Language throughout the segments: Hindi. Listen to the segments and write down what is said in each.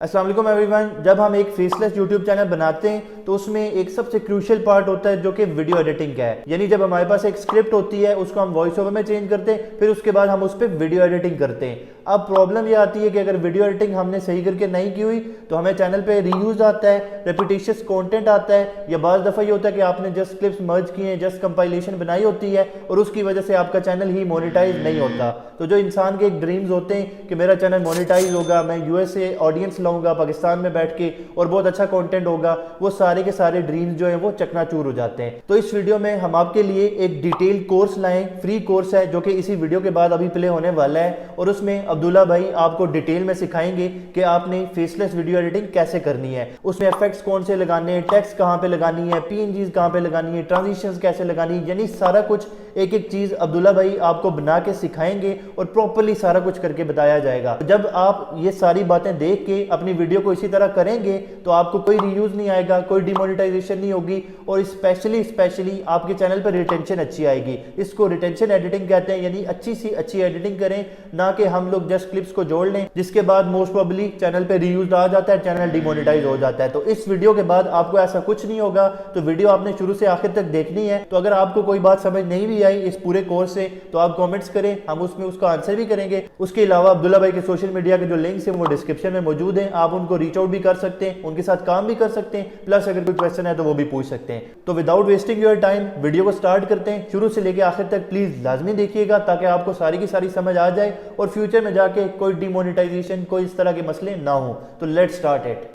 अस्सलाम वालेकुम एवरीवन। जब हम एक फेसलेस यूट्यूब चैनल बनाते हैं तो उसमें एक सबसे क्रूशियल पार्ट होता है जो कि वीडियो एडिटिंग का है। यानी जब हमारे पास एक स्क्रिप्ट होती है उसको हम वॉइस ओवर में चेंज करते हैं, फिर उसके बाद हम उस पर वीडियो एडिटिंग करते हैं। अब प्रॉब्लम ये आती है कि अगर वीडियो एडिटिंग हमने सही करके नहीं की हुई तो हमें चैनल पे रीयूज आता है, रेपिटेशियस कंटेंट आता है, या बाज़ दफ़ा ये होता है कि आपने जस्ट क्लिप्स मर्ज किए हैं, जस्ट कंपाइलेशन बनाई होती है और उसकी वजह से आपका चैनल ही मोनेटाइज नहीं होता। तो जो इंसान के एक ड्रीम्स होते हैं कि मेरा चैनल मोनेटाइज होगा, मैं यूएसए ऑडियंस लाऊंगा पाकिस्तान में बैठ के और बहुत अच्छा कंटेंट होगा, वो सारे के सारे ड्रीम्स जो हैं वो चकनाचूर हो जाते हैं। तो इस वीडियो में हम आपके लिए एक डिटेल कोर्स लाएं, फ्री कोर्स है जो कि इसी वीडियो के बाद अभी प्ले होने वाला है, और उसमें अब्दुल्ला भाई आपको डिटेल में सिखाएंगे कि आपने फेसलेस वीडियो एडिटिंग कैसे करनी है, उसमें इफेक्ट्स कौन से लगाने हैं, टेक्स्ट कहाँ पे लगानी है, पीएनजीज कहाँ पे लगानी है, ट्रांजिशंस कैसे लगानी है, यानी सारा कुछ एक एक चीज अब्दुल्ला भाई आपको बना के सिखाएंगे और प्रॉपर्ली सारा कुछ करके बताया जाएगा। जब आप ये सारी बातें देख के अपनी वीडियो को इसी तरह करेंगे तो आपको कोई रीयूज नहीं आएगा, कोई डिमोनेटाइजेशन नहीं होगी, और स्पेशली आपके चैनल पर रिटेंशन अच्छी आएगी। इसको रिटेंशन एडिटिंग कहते हैं, यानी अच्छी सी अच्छी एडिटिंग करें, ना कि हम लोग जस्ट क्लिप्स को जोड़ लें जिसके बाद मोस्ट प्रोबेबली चैनल पे रीयूज आ जाता है, चैनल डिमोनेटाइज हो जाता है। तो इस वीडियो के बाद आपको ऐसा कुछ नहीं होगा। तो वीडियो आपने शुरू से आखिर तक देखनी है। तो अगर आपको कोई बात समझ नहीं भी आई इस पूरे कोर्स से तो आप कमेंट्स करें, हम उसमें उसका आंसर भी करेंगे। उसके अलावा अब्दुल्ला भाई के सोशल मीडिया के जो लिंक्स हैं वो डिस्क्रिप्शन में मौजूद हैं, आप उनको रीच आउट भी कर सकते हैं, उनके साथ काम भी कर सकते हैं, प्लस अगर कोई क्वेश्चन है तो वो भी पूछ सकते हैं। तो without wasting your time video को स्टार्ट करते हैं। शुरू से लेकर आखिर तक प्लीज लाजमी देखिएगा ताकि आपको सारी की सारी समझ आ जाए और फ्यूचर में जाके कोई डिमोनेटाइजेशन, कोई इस तरह के मसले ना हो। तो लेट्स स्टार्ट इट।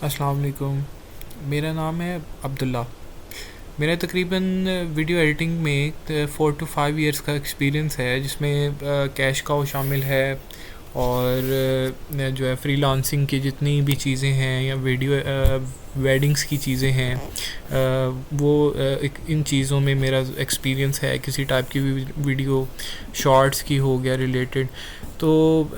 अस्सलाम वालेकुम, मेरा नाम है अब्दुल्ला। मेरा तकरीबन वीडियो एडिटिंग में 4 to 5 इयर्स का एक्सपीरियंस है, जिसमें कैश काउ शामिल है और जो है फ्रीलांसिंग की जितनी भी चीज़ें हैं या वीडियो वेडिंग्स की चीज़ें हैं, वो इन चीज़ों में मेरा एक्सपीरियंस है। किसी टाइप की वीडियो शॉर्ट्स की हो गया रिलेटेड, तो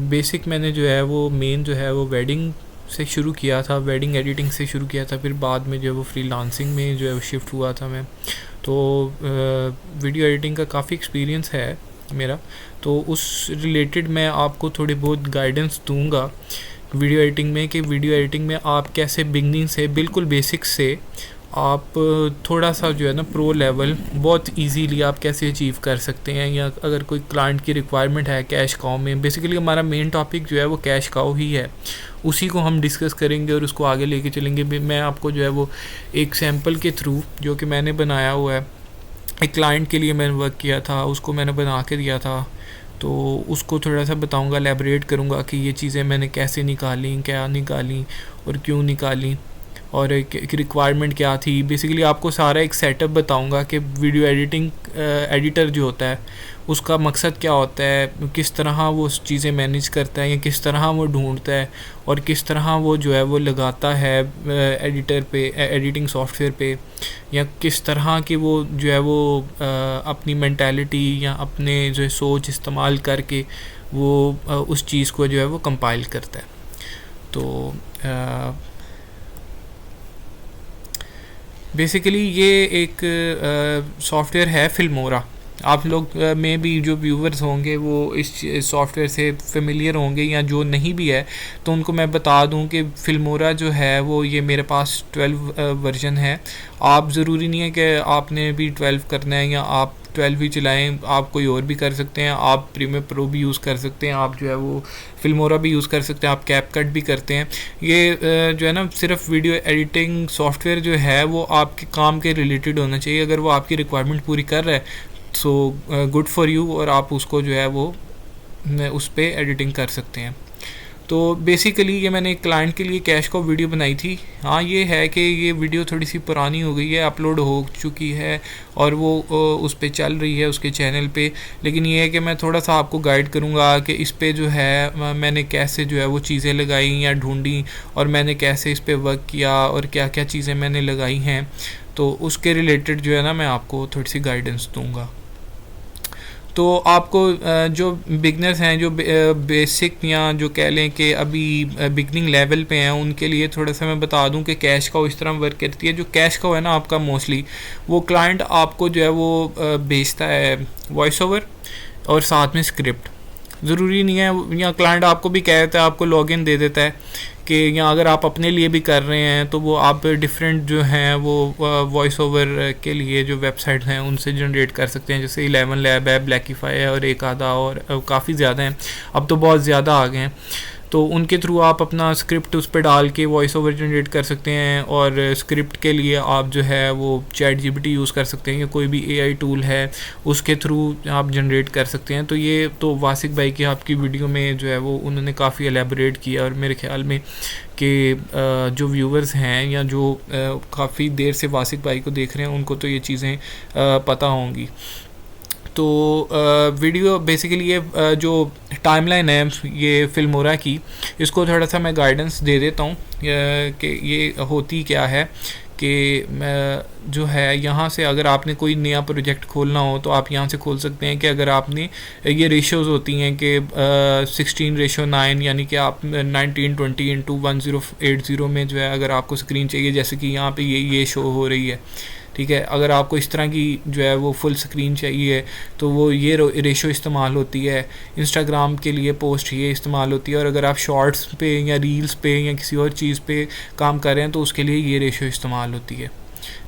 बेसिक मैंने जो है वो मेन जो है वो वेडिंग से शुरू किया था, वेडिंग एडिटिंग से शुरू किया था, फिर बाद में जो है वो फ्रीलांसिंग में जो है वो शिफ्ट हुआ था मैं। तो वीडियो एडिटिंग का काफ़ी एक्सपीरियंस है मेरा, तो उस रिलेटेड मैं आपको थोड़ी बहुत गाइडेंस दूंगा वीडियो एडिटिंग में, कि वीडियो एडिटिंग में आप कैसे बिगनिंग से बिल्कुल बेसिक से आप थोड़ा सा जो है ना प्रो लेवल बहुत इजीली आप कैसे अचीव कर सकते हैं, या अगर कोई क्लाइंट की रिक्वायरमेंट है कैश काउ में। बेसिकली हमारा मेन टॉपिक जो है वो कैश काउ ही है, उसी को हम डिस्कस करेंगे और उसको आगे लेके चलेंगे। मैं आपको जो है वो एक सैम्पल के थ्रू जो कि मैंने बनाया हुआ है, एक क्लाइंट के लिए मैंने वर्क किया था, उसको मैंने बना के दिया था, तो उसको थोड़ा सा बताऊंगा, एलैबोरेट करूंगा कि ये चीज़ें मैंने कैसे निकाली, क्या निकाली और क्यों निकाली और एक रिक्वायरमेंट क्या थी। बेसिकली आपको सारा एक सेटअप बताऊंगा कि वीडियो एडिटिंग एडिटर जो होता है उसका मकसद क्या होता है, किस तरह वो चीज़ें मैनेज करता है, या किस तरह वो ढूंढता है और किस तरह वो जो है वो लगाता है एडिटर पे, एडिटिंग सॉफ्टवेयर पे, या किस तरह की वो जो है वो अपनी मेंटालिटी या अपने जो है सोच इस्तेमाल करके वो उस चीज़ को जो है वो कंपाइल करता है। तो बेसिकली ये एक सॉफ्टवेयर है फिल्मोरा। आप लोग में भी जो व्यूवर्स होंगे वो इस सॉफ्टवेयर से फेमिलियर होंगे, या जो नहीं भी है तो उनको मैं बता दूं कि फिल्मोरा जो है वो ये मेरे पास 12 वर्जन है। आप ज़रूरी नहीं है कि आपने भी 12 करना है या आप 12 ही चलाएं, आप कोई और भी कर सकते हैं, आप प्रीमियर प्रो भी यूज़ कर सकते हैं, आप जो है वो फिल्मोरा भी यूज़ कर सकते हैं, आप कैपकट भी करते हैं। ये जो है ना सिर्फ वीडियो एडिटिंग सॉफ्टवेयर जो है वो आपके काम के रिलेटेड होना चाहिए। अगर वो आपकी रिक्वायरमेंट पूरी कर रहा है सो गुड फॉर यू, और आप उसको जो है वो उस पर एडिटिंग कर सकते हैं। तो बेसिकली ये मैंने एक क्लाइंट के लिए कैश को वीडियो बनाई थी। हाँ, ये है कि ये वीडियो थोड़ी सी पुरानी हो गई है, अपलोड हो चुकी है और वो उस पर चल रही है उसके चैनल पे, लेकिन ये है कि मैं थोड़ा सा आपको गाइड करूँगा कि इस पे जो है मैंने कैसे जो है वो चीज़ें लगाई या ढूंढी, और मैंने कैसे इस पर वर्क किया और क्या क्या चीज़ें मैंने लगाई हैं। तो उसके रिलेटेड जो है ना मैं आपको थोड़ी सी गाइडेंस दूँगा। तो आपको जो बिगनर्स हैं, जो बेसिक या जो कह लें कि अभी बिगनिंग लेवल पे हैं, उनके लिए थोड़ा सा मैं बता दूं कि कैश काउ इस तरह वर्क करती है। जो कैश काउ है ना आपका, मोस्टली वो क्लाइंट आपको जो है वो भेजता है वॉइस ओवर और साथ में स्क्रिप्ट। ज़रूरी नहीं है, या क्लाइंट आपको भी कह देता है, आपको लॉगिन दे देता है कि या अगर आप अपने लिए भी कर रहे हैं तो वो आप डिफरेंट जो हैं वो वॉइस ओवर के लिए जो वेबसाइट हैं उनसे जनरेट कर सकते हैं। जैसे 11 लैब है, ब्लैकिफाई है और एक आधा और काफ़ी ज़्यादा हैं, अब तो बहुत ज़्यादा आ गए हैं। तो उनके थ्रू आप अपना स्क्रिप्ट उस पर डाल के वॉइस ओवर जनरेट कर सकते हैं। और स्क्रिप्ट के लिए आप जो है वो चैट जीपीटी यूज़ कर सकते हैं या कोई भी एआई टूल है उसके थ्रू आप जनरेट कर सकते हैं। तो ये तो वासिक भाई की आपकी वीडियो में जो है वो उन्होंने काफ़ी एलेबोरेट किया, और मेरे ख्याल में कि जो व्यूवर्स हैं या जो काफ़ी देर से वासिक भाई को देख रहे हैं उनको तो ये चीज़ें पता होंगी। तो वीडियो बेसिकली ये जो टाइमलाइन है ये फिल्मोरा की, इसको थोड़ा सा मैं गाइडेंस दे देता हूँ कि ये होती क्या है। कि जो है यहाँ से अगर आपने कोई नया प्रोजेक्ट खोलना हो तो आप यहाँ से खोल सकते हैं। कि अगर आपने ये रेशियोज़ होती हैं कि 16:9, यानी कि आप 1920x1080 में जो है अगर आपको स्क्रीन चाहिए, जैसे कि यहाँ पे ये शो हो रही है, ठीक है। अगर आपको इस तरह की जो है वो फुल स्क्रीन चाहिए तो वो ये रेशो इस्तेमाल होती है। इंस्टाग्राम के लिए पोस्ट ये इस्तेमाल होती है, और अगर आप शॉर्ट्स पे या रील्स पे या किसी और चीज़ पे काम कर रहे हैं तो उसके लिए ये रेशो इस्तेमाल होती है,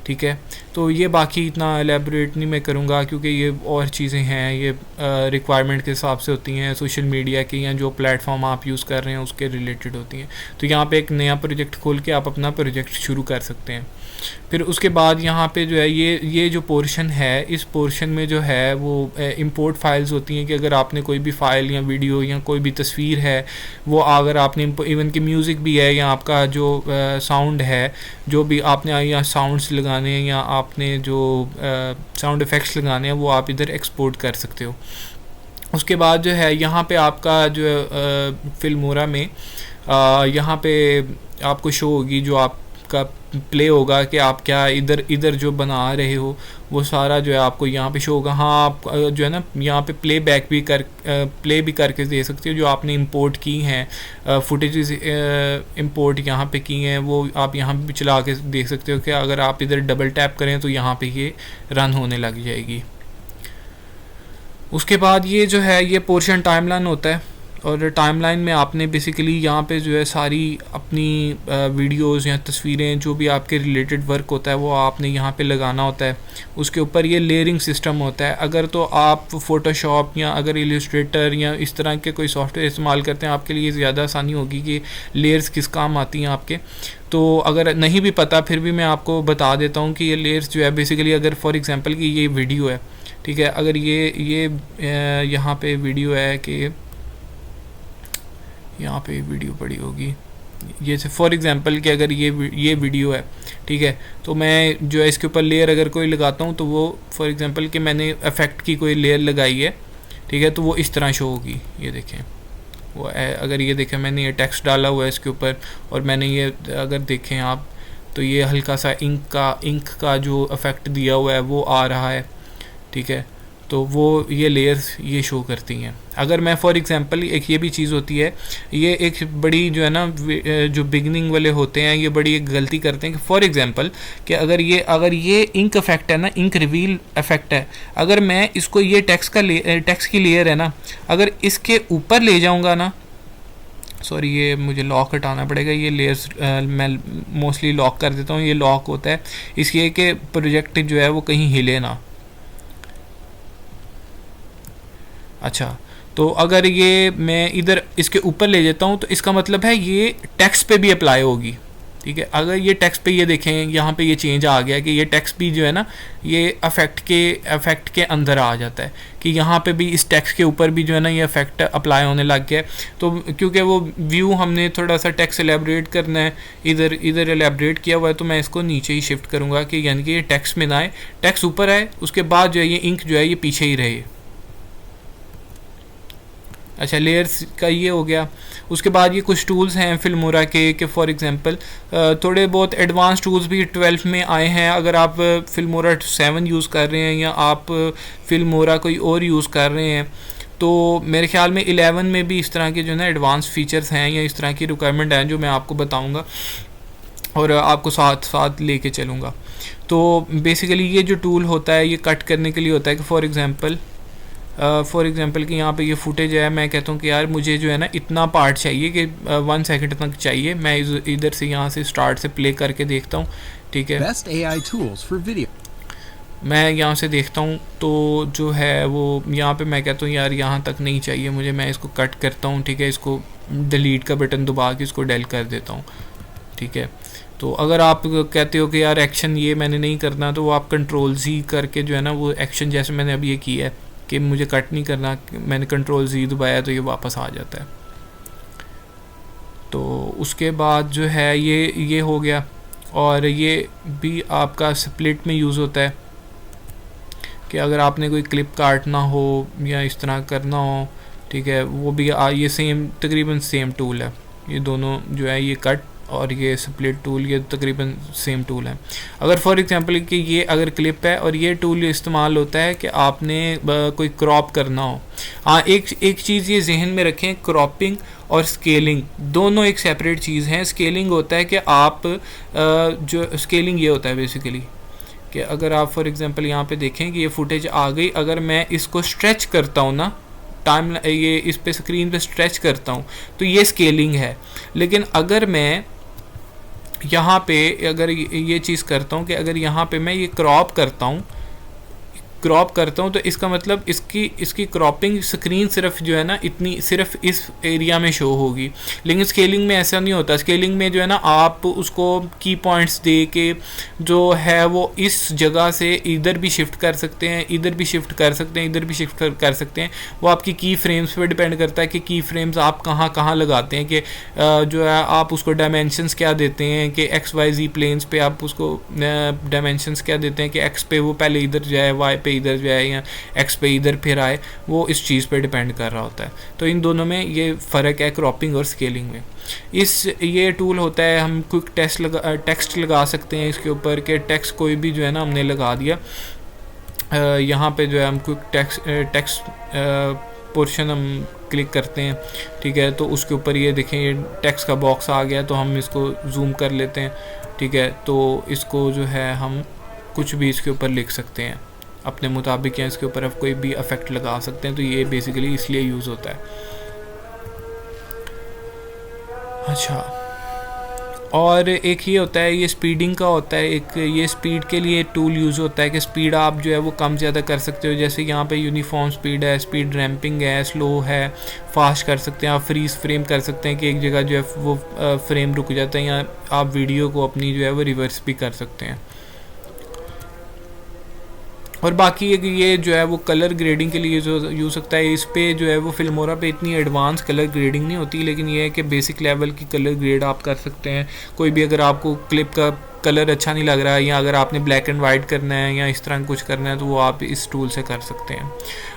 ठीक है। तो ये बाकी इतना एलेबोरेट नहीं मैं करूँगा क्योंकि ये और चीज़ें हैं, ये रिक्वायरमेंट के हिसाब से होती हैं, सोशल मीडिया की या जो प्लेटफॉर्म आप यूज़ कर रहे हैं उसके रिलेटेड होती हैं। तो यहाँ पे एक नया प्रोजेक्ट खोल के आप अपना प्रोजेक्ट शुरू कर सकते हैं। फिर उसके बाद यहाँ पे जो है ये जो पोर्शन है, इस पोर्शन में जो है वो इंपोर्ट फाइल्स होती हैं। कि अगर आपने कोई भी फ़ाइल या वीडियो या कोई भी तस्वीर है वो अगर आपने इवन कि म्यूज़िक भी है या आपका जो साउंड है, जो भी आपने या साउंड्स लगाने हैं या आपने जो साउंड इफ़ेक्ट्स लगाने हैं वो आप इधर एक्सपोर्ट कर सकते हो। उसके बाद जो है यहाँ पे आपका जो फिल्मोरा में यहाँ पे आपको शो होगी जो आपका प्ले होगा कि आप क्या इधर जो बना रहे हो वो सारा जो है आपको यहाँ पे शो होगा। हाँ, आप जो है ना यहाँ पे प्ले भी करके दे सकते हो। जो आपने इंपोर्ट की हैं फुटेजेस इंपोर्ट यहाँ पे की हैं वो आप यहाँ पे भी चला के देख सकते हो कि अगर आप इधर डबल टैप करें तो यहाँ पे ये रन होने लग जाएगी। उसके बाद ये जो है ये पोर्शन टाइमलाइन होता है, और टाइमलाइन में आपने बेसिकली यहाँ पे जो है सारी अपनी वीडियोस या तस्वीरें जो भी आपके रिलेटेड वर्क होता है वो आपने यहाँ पे लगाना होता है। उसके ऊपर ये लेयरिंग सिस्टम होता है। अगर तो आप फ़ोटोशॉप या अगर इलस्ट्रेटर या इस तरह के कोई सॉफ्टवेयर इस्तेमाल करते हैं आपके लिए ज़्यादा आसानी होगी कि लेयर्स किस काम आती हैं आपके। तो अगर नहीं भी पता फिर भी मैं आपको बता देता हूँ कि ये लेयर्स जो है बेसिकली अगर फॉर एग्ज़ाम्पल कि ये वीडियो है, ठीक है। अगर ये यहाँ पे वीडियो है कि यहाँ पे वीडियो पड़ी होगी, ये से फॉर एग्ज़ाम्पल कि अगर ये वीडियो है, ठीक है। तो मैं जो है इसके ऊपर लेयर अगर कोई लगाता हूँ तो वो फॉर एग्ज़ाम्पल कि मैंने इफ़ेक्ट की कोई लेयर लगाई है, ठीक है, तो वो इस तरह शो होगी। ये देखें वो अगर ये देखें मैंने ये टेक्स्ट डाला हुआ है इसके ऊपर, और मैंने ये अगर देखें आप तो ये हल्का सा इंक का जो इफ़ेक्ट दिया हुआ है वो आ रहा है, ठीक है। तो वो ये लेयर्स ये शो करती हैं। अगर मैं फॉर एग्ज़ाम्पल एक ये भी चीज़ होती है, ये एक बड़ी जो है ना जो बिगनिंग वाले होते हैं ये बड़ी एक गलती करते हैं कि फॉर एग्ज़ाम्पल कि अगर ये इंक इफ़ेक्ट है ना, इंक रिवील इफ़ेक्ट है, अगर मैं इसको ये टेक्स्ट की लेयर है ना, अगर इसके ऊपर ले जाऊँगा ना, सॉरी ये मुझे लॉक हटाना पड़ेगा, ये लेयर्स मैं मोस्टली लॉक कर देता हूँ। ये लॉक होता है इसलिए कि प्रोजेक्ट जो है वो कहीं हिले ना। अच्छा, तो अगर ये मैं इधर इसके ऊपर ले जाता हूँ तो इसका मतलब है ये टेक्स्ट पे भी अप्लाई होगी, ठीक है। अगर ये टेक्स्ट पे ये देखें यहाँ पे ये चेंज आ गया कि ये टेक्स्ट भी जो है ना ये इफ़ेक्ट के अंदर आ जाता है कि यहाँ पे भी इस टेक्स्ट के ऊपर भी जो है ना ये इफ़ेक्ट अप्लाई होने लग गया। तो क्योंकि वो व्यू हमने थोड़ा सा टेक्स्ट एलेबरेट करना है, इधर एलेबरेट किया हुआ है, तो मैं इसको नीचे ही शिफ्ट करूँगा कि यानी कि ये टेक्स्ट में ना आए, टेक्स्ट ऊपर आए, उसके बाद जो है ये इंक जो है ये पीछे ही रहे। अच्छा, लेयर्स का ये हो गया। उसके बाद ये कुछ टूल्स हैं फिल्मोरा के फॉर एग्जांपल थोड़े बहुत एडवांस टूल्स भी 12 में आए हैं। अगर आप फिल्मोरा 7 यूज़ कर रहे हैं या आप फिल्मोरा कोई और यूज़ कर रहे हैं तो मेरे ख्याल में 11 में भी इस तरह के जो है ना एडवांस फीचर्स हैं या इस तरह की रिक्वायरमेंट हैं जो मैं आपको बताऊँगा और आपको साथ लेके चलूँगा। तो बेसिकली ये जो टूल होता है ये कट करने के लिए होता है कि फॉर एग्ज़ाम्पल फॉर एग्जांपल कि यहाँ पे ये फुटेज है, मैं कहता हूँ कि यार मुझे जो है ना इतना पार्ट चाहिए कि 1 सेकंड तक चाहिए, मैं इधर से यहाँ से स्टार्ट से प्ले करके देखता हूँ, ठीक है। Best AI tools for video. मैं यहाँ से देखता हूँ तो जो है वो यहाँ पे मैं कहता हूँ यार यहाँ तक नहीं चाहिए मुझे, मैं इसको कट करता हूँ, ठीक है। इसको डिलीट का बटन दबा के इसको डेल कर देता हूँ, ठीक है। तो अगर आप कहते हो कि यार एक्शन ये मैंने नहीं करना, तो वो आप कंट्रोल Z करके जो है ना वो एक्शन, जैसे मैंने अभी ये किया है कि मुझे कट नहीं करना, मैंने कंट्रोल Z दबाया तो ये वापस आ जाता है। तो उसके बाद जो है ये हो गया। और ये भी आपका स्प्लिट में यूज़ होता है कि अगर आपने कोई क्लिप काटना हो या इस तरह करना हो, ठीक है, वो भी ये सेम तकरीबन सेम टूल है। ये दोनों जो है ये कट और ये स्प्लिट टूल ये तकरीबन सेम टूल है। अगर फॉर एग्जांपल कि ये अगर क्लिप है और ये टूल इस्तेमाल होता है कि आपने कोई क्रॉप करना हो। हाँ, एक चीज़ ये जहन में रखें, क्रॉपिंग और स्केलिंग दोनों एक सेपरेट चीज़ हैं। स्केलिंग होता है कि आप जो स्केलिंग ये होता है बेसिकली कि अगर आप फॉर एग्जांपल यहाँ पे देखें कि ये फुटेज आ गई, अगर मैं इसको स्ट्रेच करता हूँ ना टाइम, ये इस पे स्क्रीन पे स्ट्रेच करता हूँ तो ये स्केलिंग है। लेकिन अगर मैं यहाँ पे अगर ये चीज़ करता हूँ कि अगर यहाँ पे मैं ये क्रॉप करता हूँ तो इसका मतलब इसकी क्रॉपिंग स्क्रीन सिर्फ जो है ना इतनी सिर्फ इस एरिया में शो होगी। लेकिन स्केलिंग में ऐसा नहीं होता। स्केलिंग में जो है ना आप उसको की पॉइंट्स दे के जो है वो इस जगह से इधर भी शिफ्ट कर सकते हैं, इधर भी शिफ्ट कर सकते हैं, इधर भी शिफ्ट कर सकते हैं। वो आपकी की फ्रेम्स पे डिपेंड करता है कि की फ्रेम्स आप कहाँ लगाते हैं, कि जो है आप उसको डायमेंशंस क्या देते हैं, कि XYZ प्लेन्स पे आप उसको डायमेंशंस क्या देते हैं कि X पे वो पहले इधर जाए, Y पे इधर जाए या X पे इधर फिर आए, वो इस चीज़ पे डिपेंड कर रहा होता है। तो इन दोनों में ये फ़र्क है क्रॉपिंग और स्केलिंग में। ये टूल होता है, हम क्विक टेक्स्ट लगा सकते हैं इसके ऊपर, कि टेक्स्ट कोई भी जो है ना हमने लगा दिया। यहाँ पे जो है हम क्विक टेक्स्ट पोर्शन हम क्लिक करते हैं, ठीक है, तो उसके ऊपर ये देखें ये टेक्स्ट का बॉक्स आ गया, तो हम इसको जूम कर लेते हैं, ठीक है। तो इसको जो है हम कुछ भी इसके ऊपर लिख सकते हैं अपने मुताबिक, या इसके ऊपर आप कोई भी इफेक्ट लगा सकते हैं। तो ये बेसिकली इसलिए यूज़ होता है। अच्छा, और एक ये होता है, ये स्पीडिंग का होता है। एक ये स्पीड के लिए टूल यूज़ होता है कि स्पीड आप जो है वो कम ज़्यादा कर सकते हो। जैसे यहाँ पे यूनिफॉर्म स्पीड है, स्पीड रैंपिंग है, स्लो है, फास्ट कर सकते हैं। आप फ्रीज फ्रेम कर सकते हैं कि एक जगह जो है वो फ्रेम रुक जाता है, या आप वीडियो को अपनी जो है वो रिवर्स भी कर सकते हैं। और बाकी ये जो है वो कलर ग्रेडिंग के लिए यूज़ सकता है। इस पे जो है वो फिल्मोरा पे इतनी एडवांस कलर ग्रेडिंग नहीं होती, लेकिन ये है कि बेसिक लेवल की कलर ग्रेड आप कर सकते हैं। कोई भी अगर आपको क्लिप का कलर अच्छा नहीं लग रहा है, या अगर आपने ब्लैक एंड वाइट करना है या इस तरह कुछ करना है, तो वो आप इस टूल से कर सकते हैं।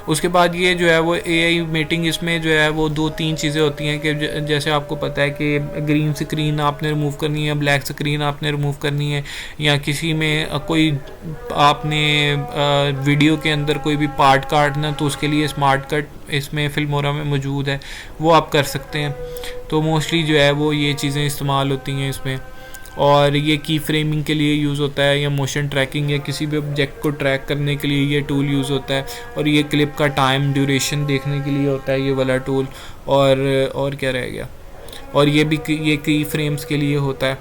उसके बाद ये जो है वो AI मीटिंग, इसमें जो है वो 2-3 चीज़ें होती हैं कि जैसे आपको पता है कि ग्रीन स्क्रीन आपने रिमूव करनी है, ब्लैक स्क्रीन आपने रिमूव करनी है, या किसी में कोई आपने वीडियो के अंदर कोई भी पार्ट काटना, तो उसके लिए स्मार्ट कट इसमें फिल्मोरा में मौजूद है, वो आप कर सकते हैं। तो मोस्टली जो है वो ये चीज़ें इस्तेमाल होती हैं इसमें। और ये की फ्रेमिंग के लिए यूज़ होता है, या मोशन ट्रैकिंग या किसी भी ऑब्जेक्ट को ट्रैक करने के लिए ये टूल यूज़ होता है। और ये क्लिप का टाइम ड्यूरेशन देखने के लिए होता है ये वाला टूल। और क्या रह गया, और ये भी ये की फ्रेम्स के लिए होता है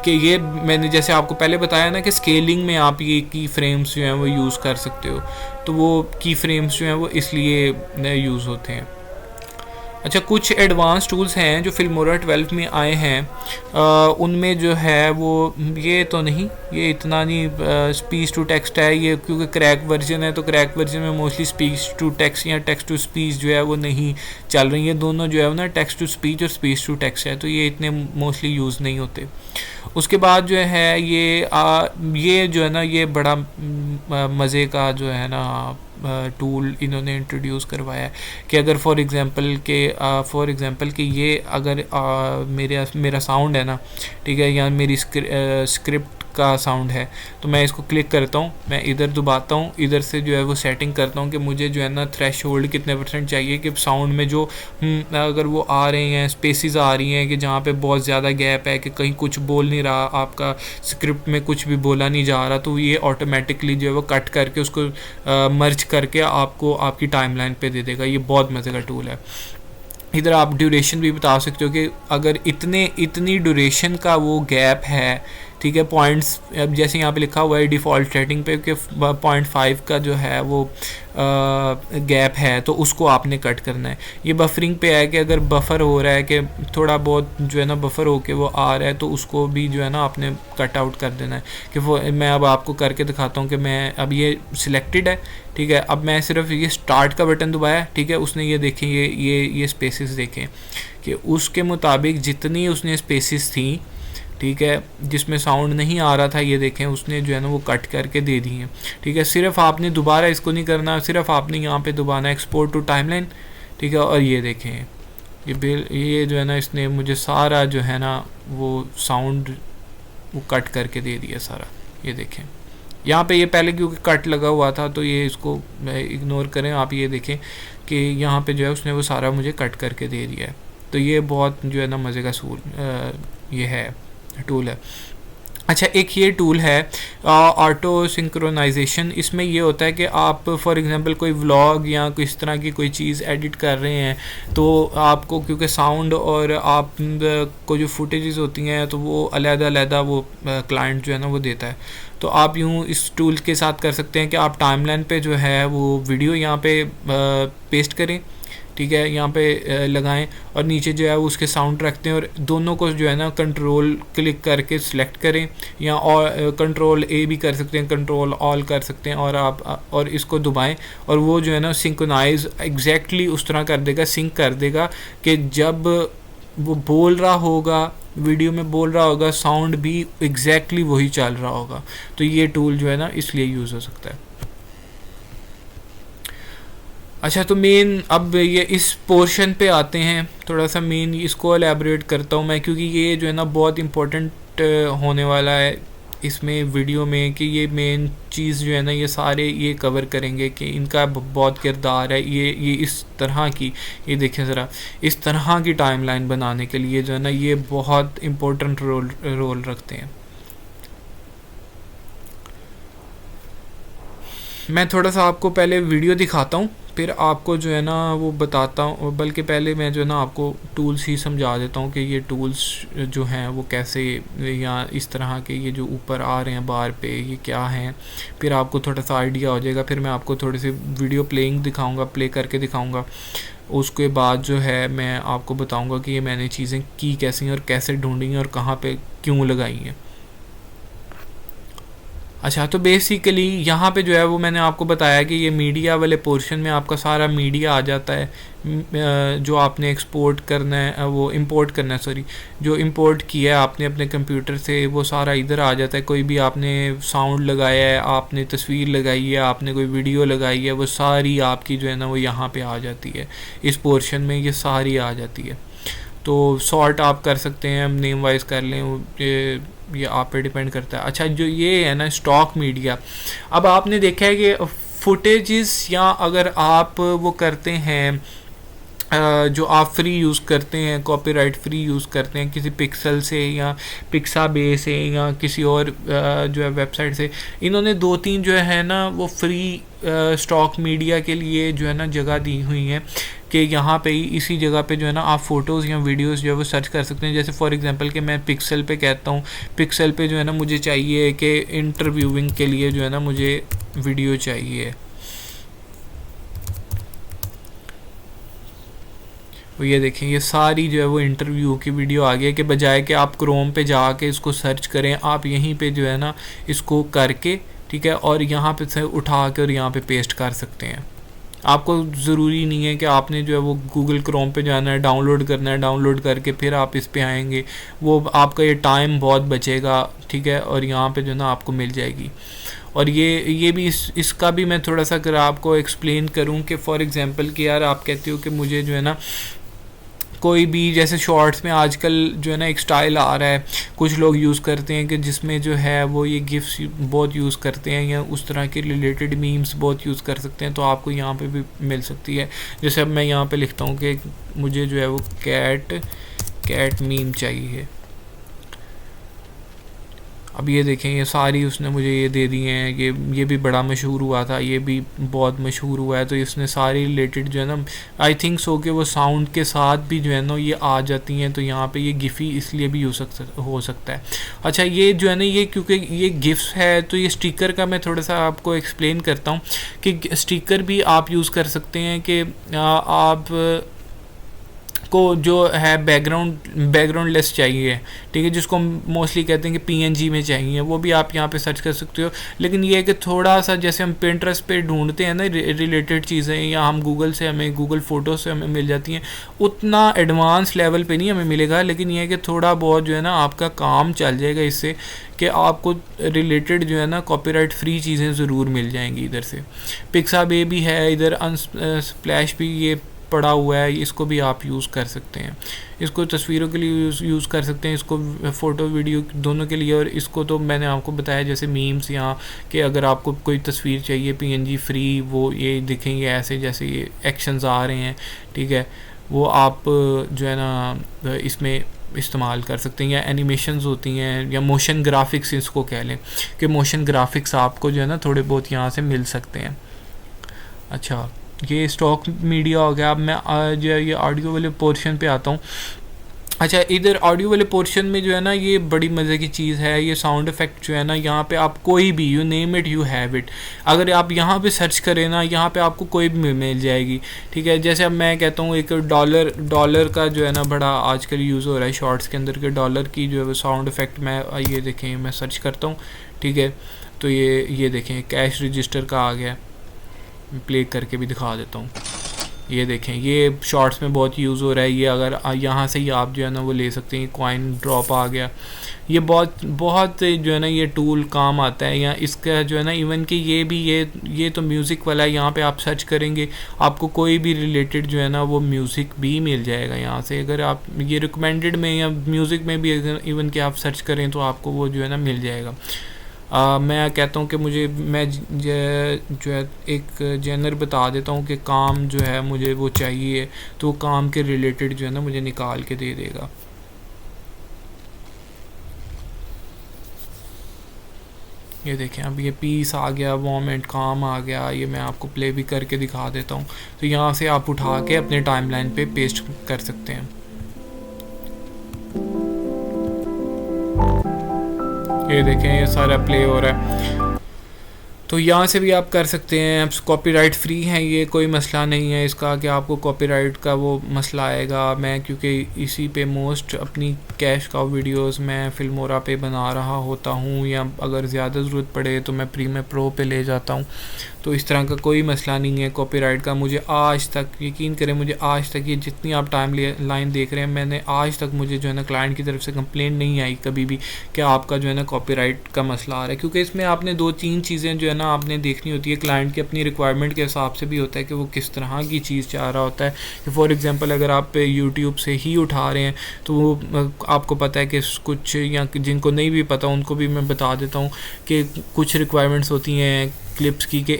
कि ये मैंने जैसे आपको पहले बताया ना कि स्केलिंग में आप ये की फ्रेम्स जो हैं वो यूज़ कर सकते हो। तो वो की फ्रेम्स जो हैं वो इसलिए यूज़ होते हैं। अच्छा, कुछ एडवांस टूल्स हैं जो फिल्मोरा 12 में आए हैं। उनमें जो है वो ये तो नहीं, ये इतना नहीं स्पीच टू टेक्स्ट है ये, क्योंकि क्रैक वर्जन है, तो क्रैक वर्जन में मोस्टली स्पीच टू टेक्स्ट या टेक्स्ट टू स्पीच जो है वो नहीं चल रही है। दोनों जो है ना टेक्स्ट टू स्पीच और स्पीच टू टेक्स्ट है, तो ये इतने मोस्टली यूज़ नहीं होते। उसके बाद जो है ये जो है ना ये बड़ा मज़े का जो है ना टूल इन्होंने इंट्रोड्यूस करवाया है कि अगर फॉर एग्ज़ाम्पल कि ये अगर मेरा साउंड है ना, ठीक है, या मेरी स्क्रिप्ट का साउंड है। तो मैं इसको क्लिक करता हूँ, मैं इधर दबाता हूँ, इधर से जो है वो सेटिंग करता हूँ कि मुझे जो है ना थ्रेशोल्ड कितने % चाहिए कि साउंड में जो अगर वो आ रहे हैं, स्पेसेस आ रही हैं कि जहाँ पे बहुत ज़्यादा गैप है कि कहीं कुछ बोल नहीं रहा, आपका स्क्रिप्ट में कुछ भी बोला नहीं जा रहा, तो ये ऑटोमेटिकली जो है वो कट करके उसको मर्ज करके आपको आपकी टाइमलाइन पे दे देगा। ये बहुत मज़े का टूल है। इधर आप ड्यूरेशन भी बता सकते हो कि अगर इतनी ड्यूरेशन का वो गैप है, ठीक है, पॉइंट्स, अब जैसे यहाँ पे लिखा हुआ है डिफ़ॉल्ट सेटिंग पे कि 0.5 का जो है वो गैप है, तो उसको आपने कट करना है। ये बफरिंग पे है कि अगर बफर हो रहा है कि थोड़ा बहुत जो है ना बफर होके वो आ रहा है, तो उसको भी जो है ना आपने कट आउट कर देना है। कि वो मैं अब आपको करके दिखाता हूँ कि मैं अब ये सिलेक्टेड है, ठीक है, अब मैं सिर्फ ये स्टार्ट का बटन दबाया, ठीक है, उसने ये देखें ये स्पेसेस देखें कि उसके मुताबिक जितनी उसने स्पेसेस थी, ठीक है, जिसमें साउंड नहीं आ रहा था, ये देखें उसने जो है ना वो कट करके दे दी है, ठीक है। सिर्फ आपने दोबारा इसको नहीं करना, सिर्फ आपने यहाँ पे दबाना एक्सपोर्ट टू टाइमलाइन, ठीक है, और ये देखें ये जो है ना इसने मुझे सारा जो है ना वो साउंड वो कट करके दे दिया सारा। ये देखें यहाँ पे ये पहले क्योंकि कट लगा हुआ था तो ये इसको इग्नोर करें, आप ये देखें कि यहाँ पे जो है उसने वो सारा मुझे कट करके दे दिया है। तो ये बहुत जो है ना मज़े का ये है टूल है। अच्छा, एक ये टूल है ऑटो सिंक्रोनाइजेशन। इसमें ये होता है कि आप फॉर एग्जांपल कोई व्लॉग या किस तरह की कोई चीज़ एडिट कर रहे हैं, तो आपको क्योंकि साउंड और आप को जो फुटेजेस होती हैं तो वो अलग-अलग वो क्लाइंट जो है ना वो देता है। तो आप यूँ इस टूल के साथ कर सकते हैं कि आप टाइमलाइन पे जो है वो वीडियो यहाँ पे पेस्ट करें, ठीक है, यहाँ पे लगाएं और नीचे जो है वो उसके साउंड रखते हैं और दोनों को जो है ना कंट्रोल क्लिक करके सिलेक्ट करें या और कंट्रोल ए भी कर सकते हैं, कंट्रोल ऑल कर सकते हैं और आप और इसको दबाएं और वो जो है ना सिंक्रोनाइज एग्जैक्टली उस तरह कर देगा, सिंक कर देगा कि जब वो बोल रहा होगा, वीडियो में बोल रहा होगा, साउंड भी एग्जैक्टली वही चल रहा होगा। तो ये टूल जो है ना इसलिए यूज़ हो सकता है। अच्छा, तो मेन अब ये इस पोर्शन पे आते हैं, थोड़ा सा मेन इसको एलैबोरेट करता हूँ मैं, क्योंकि ये जो है ना बहुत इम्पोर्टेंट होने वाला है इसमें वीडियो में कि ये मेन चीज़ जो है ना ये सारे ये कवर करेंगे कि इनका बहुत किरदार है। ये इस तरह की, ये देखें ज़रा, इस तरह की टाइमलाइन बनाने के लिए जो है ना ये बहुत इम्पोर्टेंट रोल रखते हैं। मैं थोड़ा सा आपको पहले वीडियो दिखाता हूँ, फिर आपको जो है ना वो बताता हूँ, बल्कि पहले मैं जो है ना आपको टूल्स ही समझा देता हूँ कि ये टूल्स जो हैं वो कैसे, या इस तरह के ये जो ऊपर आ रहे हैं बार पे ये क्या हैं, फिर आपको थोड़ा सा आइडिया हो जाएगा। फिर मैं आपको थोड़ी सी वीडियो प्लेइंग दिखाऊँगा, प्ले करके दिखाऊँगा। उसके बाद जो है मैं आपको बताऊँगा कि ये मैंने चीज़ें की कैसी हैं और कैसे ढूँढी हैं और कहाँ पर क्यों लगाई हैं। अच्छा, तो बेसिकली यहाँ पे जो है वो मैंने आपको बताया कि ये मीडिया वाले पोर्शन में आपका सारा मीडिया आ जाता है जो आपने एक्सपोर्ट करना है, वो इंपोर्ट करना है, सॉरी, जो इंपोर्ट किया है आपने अपने कंप्यूटर से वो सारा इधर आ जाता है। कोई भी आपने साउंड लगाया है, आपने तस्वीर लगाई है, आपने कोई वीडियो लगाई है, वो सारी आपकी जो है ना वो यहाँ पे आ जाती है, इस पोर्शन में ये सारी आ जाती है। तो सॉर्ट आप कर सकते हैं, हम नेम वाइज कर लें, ये आप पे डिपेंड करता है। अच्छा, जो ये है ना स्टॉक मीडिया, अब आपने देखा है कि फुटेजेस या अगर आप वो करते हैं जो आप फ्री यूज़ करते हैं, कॉपीराइट फ्री यूज़ करते हैं किसी पिक्सल से या पिक्साबे से या किसी और जो है वेबसाइट से, इन्होंने 2-3 जो है ना वो फ्री स्टॉक मीडिया के लिए जो है ना जगह दी हुई है कि यहाँ पे ही इसी जगह पे जो है ना आप फ़ोटोज़ या वीडियोज़ जो है वो सर्च कर सकते हैं। जैसे फॉर एग्जांपल कि मैं पिक्सल पे कहता हूँ, पिक्सल पे जो है ना मुझे चाहिए कि इंटरव्यूइंग के लिए जो है ना मुझे वीडियो चाहिए, तो ये देखें ये सारी जो है वो इंटरव्यू की वीडियो आ गई है कि बजाय कि आप क्रोम पे जाके इसको सर्च करें, आप यहीं पे जो है ना इसको करके, ठीक है, और यहाँ पे से उठा के और यहाँ पे पेस्ट कर सकते हैं। आपको ज़रूरी नहीं है कि आपने जो है वो गूगल क्रोम पे जाना है, डाउनलोड करना है, डाउनलोड करके फिर आप इस पे आएंगे, वो आपका ये टाइम बहुत बचेगा, ठीक है, और यहाँ पे जो है ना आपको मिल जाएगी। और ये भी इसका भी मैं थोड़ा सा अगर आपको एक्सप्लेन करूँ कि फॉर एग्ज़ाम्पल कि यार आप कहते हो कि मुझे जो है ना कोई भी जैसे शॉर्ट्स में आजकल जो है ना एक स्टाइल आ रहा है, कुछ लोग यूज़ करते हैं कि जिसमें जो है वो ये गिफ्स बहुत यूज़ करते हैं या उस तरह के रिलेटेड मीम्स बहुत यूज़ कर सकते हैं, तो आपको यहाँ पे भी मिल सकती है। जैसे अब मैं यहाँ पे लिखता हूँ कि मुझे जो है वो कैट मीम चाहिए। अब ये देखें ये सारी उसने मुझे ये दे दी हैं, ये भी बड़ा मशहूर हुआ था, ये भी बहुत मशहूर हुआ है, तो इसने सारी रिलेटेड जो है ना आई थिंक सो कि वो साउंड के साथ भी जो है ना ये आ जाती हैं, तो यहाँ पे ये गिफ़ी इसलिए भी हो सकता है। अच्छा ये जो है ना ये क्योंकि ये गिफ्ट है तो ये स्टिकर का मैं थोड़ा सा आपको एक्सप्लेन करता हूँ कि स्टिकर भी आप यूज़ कर सकते हैं कि आप को जो है बैकग्राउंड लेस चाहिए, ठीक है, जिसको हम मोस्टली कहते हैं कि पीएनजी में चाहिए, वो भी आप यहाँ पे सर्च कर सकते हो। लेकिन ये है कि थोड़ा सा जैसे हम पिंटरेस्ट पे ढूंढते हैं ना रिलेटेड चीज़ें, या हम गूगल से हमें गूगल फ़ोटो से हमें मिल जाती हैं, उतना एडवांस लेवल पे नहीं हमें मिलेगा, लेकिन ये है कि थोड़ा बहुत जो है ना आपका काम चल जाएगा इससे कि आपको रिलेटेड जो है ना कॉपीराइट फ्री चीज़ें ज़रूर मिल जाएंगी। इधर से पिक्साबे भी है, इधर अनस्प्लैश भी ये पड़ा हुआ है, इसको भी आप यूज़ कर सकते हैं, इसको तस्वीरों के लिए यूज़ कर सकते हैं, इसको फ़ोटो वीडियो दोनों के लिए। और इसको तो मैंने आपको बताया जैसे मीम्स यहाँ कि अगर आपको कोई तस्वीर चाहिए पीएनजी फ्री, वो ये दिखेंगे ऐसे जैसे ये एक्शंस आ रहे हैं, ठीक है, वो आप जो है ना इसमें इस्तेमाल कर सकते हैं। या एनिमेशंस होती हैं या मोशन ग्राफिक्स इसको कह लें कि मोशन ग्राफिक्स आपको जो है ना थोड़े बहुत यहाँ से मिल सकते हैं। अच्छा ये स्टॉक मीडिया हो गया। अब मैं जो है ये ऑडियो वाले पोर्शन पे आता हूँ। अच्छा इधर ऑडियो वाले पोर्शन में जो है ना ये बड़ी मज़े की चीज़ है, ये साउंड इफ़ेक्ट जो है ना यहाँ पे आप कोई भी you name it you have it, अगर आप यहाँ पे सर्च करें ना यहाँ पे आपको कोई भी मिल जाएगी, ठीक है। जैसे अब मैं कहता हूँ एक डॉलर का जो है ना बड़ा आजकल यूज़ हो रहा है शॉर्ट्स के अंदर के डॉलर की जो है साउंड इफ़ेक्ट, मैं ये देखें मैं सर्च करता हूँ, ठीक है, तो ये देखें कैश रजिस्टर का आ गया, प्ले करके भी दिखा देता हूँ। ये देखें ये शॉर्ट्स में बहुत यूज़ हो रहा है, ये अगर यहाँ से ही आप जो है ना वो ले सकते हैं, कॉइन ड्रॉप आ गया, ये बहुत जो है ना ये टूल काम आता है। या इसका जो है ना इवन कि ये तो म्यूज़िक वाला है, यहाँ पे आप सर्च करेंगे आपको कोई भी रिलेटेड जो है ना वो म्यूज़िक भी मिल जाएगा यहाँ से। अगर आप ये रिकमेंडेड में या म्यूज़िक में भी इवन कि आप सर्च करें तो आपको वो जो है ना मिल जाएगा। मैं कहता हूँ कि मैं जो है एक जेनर बता देता हूँ कि काम जो है मुझे वो चाहिए, तो काम के रिलेटेड जो है ना मुझे निकाल के दे देगा। ये देखें अब ये पीस आ गया, वार्म एंड काम आ गया, ये मैं आपको प्ले भी करके दिखा देता हूँ। तो यहाँ से आप उठा के अपने टाइमलाइन पे पेस्ट कर सकते हैं। ये देखें ये सारा प्ले हो रहा है, तो यहाँ से भी आप कर सकते हैं। कॉपीराइट फ्री है, ये कोई मसला नहीं है इसका कि आपको कॉपीराइट का वो मसला आएगा। मैं क्योंकि इसी पे मोस्ट अपनी कैश काउ वीडियोस मैं फिल्मोरा पे बना रहा होता हूँ, या अगर ज़्यादा ज़रूरत पड़े तो मैं प्रीमियर प्रो पे ले जाता हूँ, तो इस तरह का कोई मसला नहीं है कॉपीराइट का। मुझे आज तक यकीन करें, मुझे आज तक ये जितनी आप टाइम लाइन देख रहे हैं, मैंने आज तक मुझे जो है ना क्लाइंट की तरफ से कंप्लेंट नहीं आई कभी भी कि आपका जो है ना कॉपीराइट का मसला आ रहा है, क्योंकि इसमें आपने 2-3 चीज़ें जो है ना आपने देखनी होती है। क्लाइंट की अपनी रिक्वायरमेंट के हिसाब से भी होता है कि वो किस तरह की चीज़ चाह रहा होता है। कि फॉर एग्जांपल अगर आप यूट्यूब से ही उठा रहे हैं तो वो आपको पता है कि कुछ, या जिनको नहीं भी पता उनको भी मैं बता देता हूँ कि कुछ रिक्वायरमेंट्स होती हैं क्लिप्स की, कि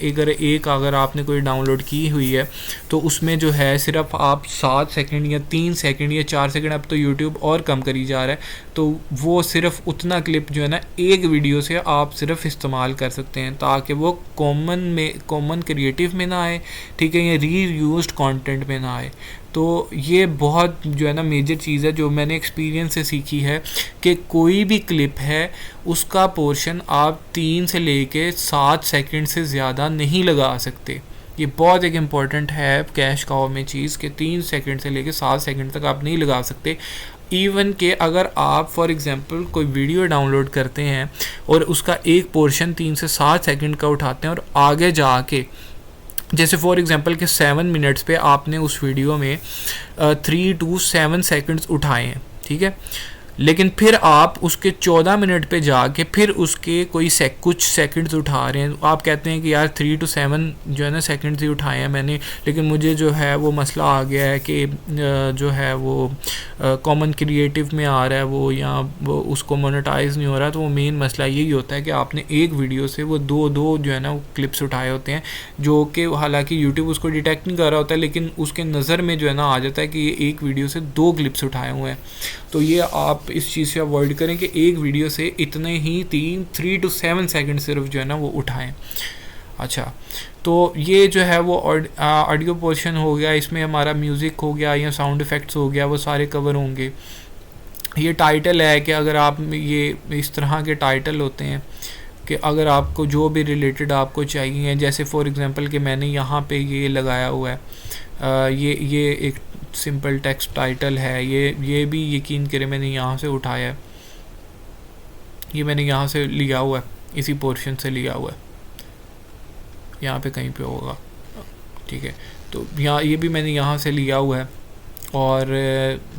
अगर आपने कोई डाउनलोड की हुई है तो उसमें जो है सिर्फ आप 7 सेकंड या 3 सेकंड या 4 सेकंड, अब तो यूट्यूब और कम करी जा रहा है, तो वो सिर्फ उतना क्लिप जो है ना एक वीडियो से आप सिर्फ इस्तेमाल कर सकते हैं, ताकि वो कॉमन क्रिएटिव में ना आए, ठीक है, या रीयूज्ड कंटेंट में ना आए। तो ये बहुत जो है ना मेजर चीज़ है जो मैंने एक्सपीरियंस से सीखी है कि कोई भी क्लिप है उसका पोर्शन आप 3 से लेके 7 सेकंड से ज़्यादा नहीं लगा सकते। ये बहुत एक इम्पॉर्टेंट है कैश काउ में चीज़ कि 3 सेकंड से लेके 7 सेकंड तक आप नहीं लगा सकते। इवन के अगर आप फॉर एग्ज़ाम्पल कोई वीडियो डाउनलोड करते हैं और उसका एक पोर्शन 3 से 7 सेकंड का उठाते हैं और आगे जाके जैसे फॉर एग्ज़ाम्पल के 7 मिनट्स पे आपने उस वीडियो में 3 to 7 सेकंड्स उठाए हैं, ठीक है, लेकिन फिर आप उसके 14 मिनट पे जाके फिर उसके कोई कुछ सेकंड्स उठा रहे हैं। आप कहते हैं कि यार 3 to 7 जो है ना सेकंड्स ही उठाए हैं मैंने, लेकिन मुझे जो है वो मसला आ गया है कि जो है वो कॉमन क्रिएटिव में आ रहा है वो, या वो उसको मोनेटाइज नहीं हो रहा। तो वो मेन मसला यही होता है कि आपने एक वीडियो से वो दो जो है ना वो क्लिप्स उठाए होते हैं, जो कि हालांकि यूट्यूब उसको डिटेक्ट नहीं कर रहा होता है, लेकिन उसके नज़र में जो है ना आ जाता है कि ये एक वीडियो से 2 क्लिप्स उठाए हुए हैं। तो ये आप इस चीज़ से अवॉइड करें कि एक वीडियो से इतने ही 3 to 7 सेकंड सिर्फ जो है ना वो उठाएं। अच्छा, तो ये जो है वो ऑडियो पोर्शन हो गया, इसमें हमारा म्यूज़िक हो गया या साउंड इफ़ेक्ट्स हो गया, वो सारे कवर होंगे। ये टाइटल है कि अगर आप ये इस तरह के टाइटल होते हैं कि अगर आपको जो भी रिलेटेड आपको चाहिए, जैसे फॉर एग्जांपल कि मैंने यहाँ पे ये लगाया हुआ है, ये एक सिंपल टेक्स्ट टाइटल है, ये भी यकीन करें मैंने यहाँ से उठाया है, ये मैंने यहाँ से लिया हुआ है, इसी पोर्शन से लिया हुआ है, यहाँ पे कहीं पे होगा, ठीक है। तो यहाँ ये भी मैंने यहाँ से लिया हुआ है, और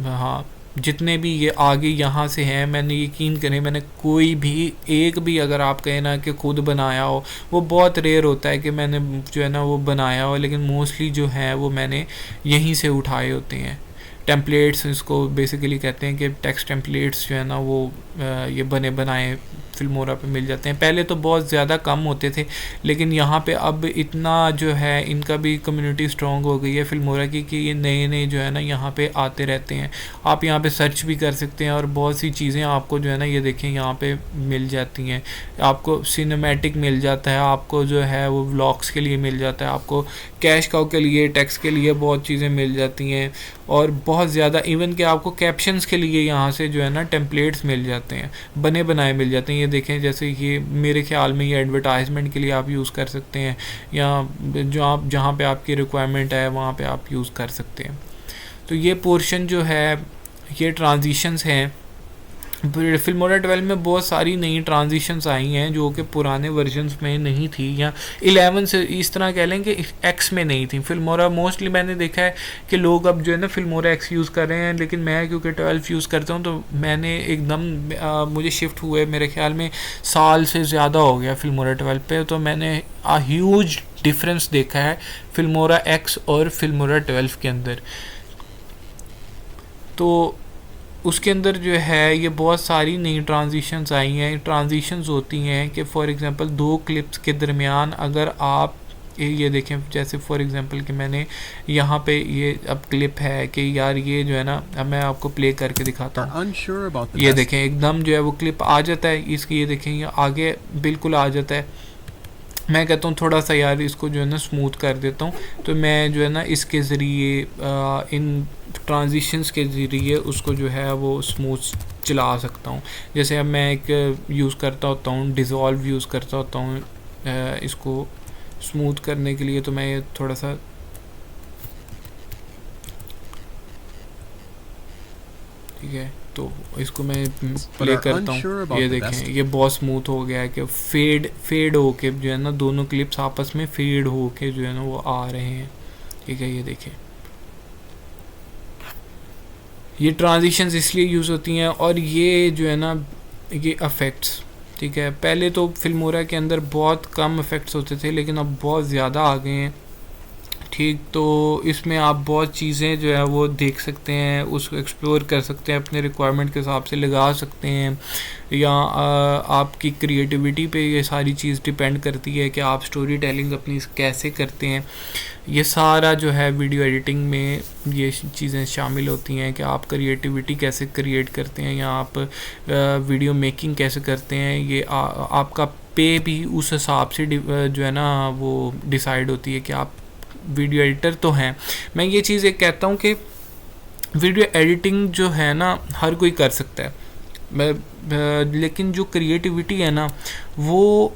हाँ जितने भी ये आगे यहाँ से हैं, मैंने यकीन करें मैंने कोई भी एक भी अगर आप कहें ना कि खुद बनाया हो, वो बहुत रेयर होता है कि मैंने जो है ना वो बनाया हो, लेकिन मोस्टली जो है वो मैंने यहीं से उठाए होते हैं। टेम्पलेट्स इसको बेसिकली कहते हैं कि टेक्स्ट टेम्पलेट्स जो है ना वो ये बने बनाए फिल्मोरा पे मिल जाते हैं। पहले तो बहुत ज़्यादा कम होते थे, लेकिन यहाँ पे अब इतना जो है इनका भी कम्युनिटी स्ट्रॉन्ग हो गई है फिल्मोरा की कि ये नए नए जो है ना यहाँ पे आते रहते हैं। आप यहाँ पे सर्च भी कर सकते हैं और बहुत सी चीज़ें आपको जो है ना ये देखें यहाँ पे मिल जाती हैं। आपको सिनेमैटिक मिल जाता है, आपको जो है वो व्लॉग्स के लिए मिल जाता है, आपको कैश काउ के लिए, टेक्स्ट के लिए बहुत चीज़ें मिल जाती हैं, और बहुत ज़्यादा इवन कि आपको कैप्शंस के लिए यहाँ से जो है ना टेम्पलेट्स मिल जाते हैं, बने बनाए मिल जाते हैं। ये देखें जैसे ये मेरे ख्याल में ये एडवर्टाइजमेंट के लिए आप यूज़ कर सकते हैं, या जो आप जहाँ पे आपकी रिक्वायरमेंट है वहाँ पे आप यूज़ कर सकते हैं। तो ये पोर्शन जो है ये ट्रांजिशंस हैं। फिल्मोरा 12 में बहुत सारी नई ट्रांजिशंस आई हैं जो कि पुराने वर्जन्स में नहीं थी, या 11 से इस तरह कह लें कि एक्स में नहीं थी। फिल्मोरा मोस्टली मैंने देखा है कि लोग अब जो है ना फिल्मोरा एक्स यूज़ कर रहे हैं, लेकिन मैं क्योंकि 12 यूज़ करता हूँ तो मैंने एकदम मुझे शिफ्ट हुए मेरे ख्याल में साल से ज़्यादा हो गया फिल्मोरा 12 पे, तो मैंने ह्यूज डिफरेंस देखा है फिल्मोरा एक्स और फिल्मोरा 12 के अंदर। तो उसके अंदर जो है ये बहुत सारी नई ट्रांजिशंस आई हैं। ट्रांजिशंस होती हैं कि फॉर एग्जांपल 2 क्लिप्स के दरमियान अगर आप ये देखें, जैसे फॉर एग्जांपल कि मैंने यहाँ पे ये अब क्लिप है कि यार ये जो है ना, अब मैं आपको प्ले करके दिखाता हूँ। ये देखें एकदम जो है वो क्लिप आ जाता है इसकी, ये देखें ये आगे बिल्कुल आ जाता है। मैं कहता हूँ थोड़ा सा यार इसको जो है ना स्मूथ कर देता हूँ, तो मैं जो है ना इसके ज़रिए इन ट्रांजिशंस के ज़रिए उसको जो है वो स्मूथ चला सकता हूँ। जैसे अब मैं एक यूज़ करता होता हूँ, डिज़ोल्व यूज़ करता होता हूँ इसको स्मूथ करने के लिए, तो मैं ये थोड़ा सा ठीक है, तो इसको मैं प्ले करता हूँ। ये देखें ये बहुत स्मूथ हो गया है कि फेड हो के जो है ना दोनों क्लिप्स आपस में फेड हो के जो है ना वो आ रहे हैं। ठीक है, ये देखें ये ट्रांजिशंस इसलिए यूज़ होती हैं, और ये जो है ना ये अफेक्ट्स, ठीक है, पहले तो फिल्मोरा के अंदर बहुत कम इफ़ेक्ट्स होते थे, लेकिन अब बहुत ज़्यादा आ गए हैं। ठीक, तो इसमें आप बहुत चीज़ें जो है वो देख सकते हैं, उसको एक्सप्लोर कर सकते हैं, अपने रिक्वायरमेंट के हिसाब से लगा सकते हैं, या आपकी क्रिएटिविटी पे ये सारी चीज़ डिपेंड करती है कि आप स्टोरी टेलिंग अपनी कैसे करते हैं। ये सारा जो है वीडियो एडिटिंग में ये चीज़ें शामिल होती हैं कि आप क्रिएटिविटी कैसे क्रिएट करते हैं, या आप वीडियो मेकिंग कैसे करते हैं। ये आपका पे भी उस हिसाब से जो है ना वो डिसाइड होती है कि आप वीडियो एडिटर तो हैं। मैं ये चीज़ एक कहता हूँ कि वीडियो एडिटिंग जो है ना हर कोई कर सकता है, लेकिन जो क्रिएटिविटी है ना वो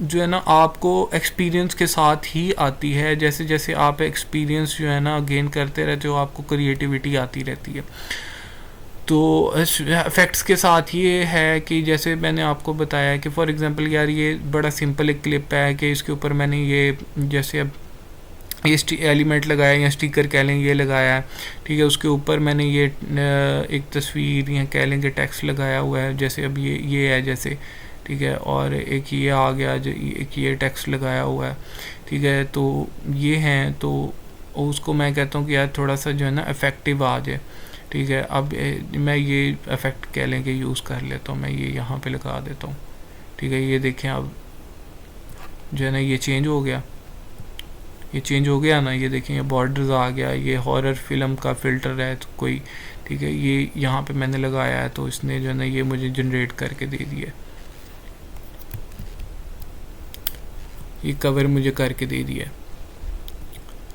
जो है ना आपको एक्सपीरियंस के साथ ही आती है। जैसे जैसे आप एक्सपीरियंस जो है ना गेन करते रहते हो, आपको क्रिएटिविटी आती रहती है। तो इफ़ेक्ट्स के साथ ये है कि जैसे मैंने आपको बताया कि फॉर एग्ज़ाम्पल यार ये बड़ा सिंपल एक क्लिप है कि इसके ऊपर मैंने ये जैसे अब ये एलिमेंट लगाया या स्टिकर कह लें ये लगाया है, ठीक है। उसके ऊपर मैंने ये एक तस्वीर या कह लें कि टेक्स्ट लगाया हुआ है, जैसे अब ये है जैसे, ठीक है। और एक ये आ गया जो एक ये टेक्स्ट लगाया हुआ है, ठीक है। तो ये हैं, तो उसको मैं कहता हूँ कि यार थोड़ा सा जो है ना इफ़ेक्टिव आ जाए, ठीक है। अब मैं ये इफ़ेक्ट कह लें कि यूज़ कर लेता हूँ, मैं ये यहाँ पे लगा देता हूँ, ठीक है। ये देखें अब जो है ना ये चेंज हो गया, ये चेंज हो गया ना, ये देखें ये बॉर्डर्स आ गया, ये हॉरर फिल्म का फ़िल्टर है तो कोई, ठीक है। ये यहाँ पे मैंने लगाया है तो इसने जो है ना ये मुझे जनरेट करके दे दिया, ये कवर मुझे करके दे दिया,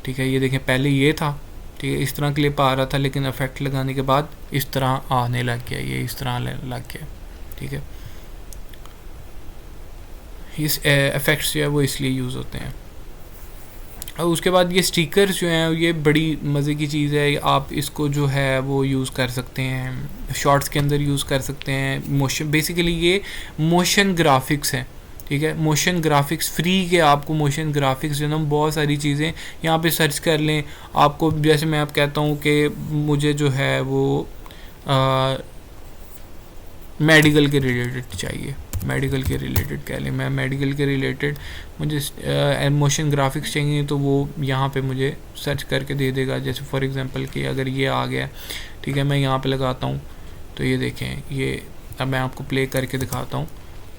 ठीक है। ये देखें पहले ये था, ठीक है, इस तरह क्लिप आ रहा था, लेकिन इफेक्ट लगाने के बाद इस तरह आने लग गया, ये इस तरह लग गया, ठीक है। इस इफेक्ट्स जो है वो इसलिए यूज़ होते हैं। और उसके बाद ये स्टिकर्स जो हैं ये बड़ी मज़े की चीज़ है, आप इसको जो है वो यूज़ कर सकते हैं, शॉर्ट्स के अंदर यूज़ कर सकते हैं। मोशन बेसिकली ये मोशन ग्राफिक्स हैं, ठीक है। मोशन ग्राफिक्स फ्री के आपको मोशन ग्राफिक्स जो है ना बहुत सारी चीज़ें यहाँ पे सर्च कर लें, आपको जैसे मैं आप कहता हूँ कि मुझे जो है वो मेडिकल के रिलेटेड चाहिए, मेडिकल के रिलेटेड कह लें, मैं मेडिकल के रिलेटेड मुझे मोशन ग्राफिक्स चाहिए, तो वो यहाँ पे मुझे सर्च करके दे देगा। जैसे फॉर एग्जांपल कि अगर ये आ गया, ठीक है, मैं यहाँ पे लगाता हूँ तो ये देखें, ये अब मैं आपको प्ले करके दिखाता हूँ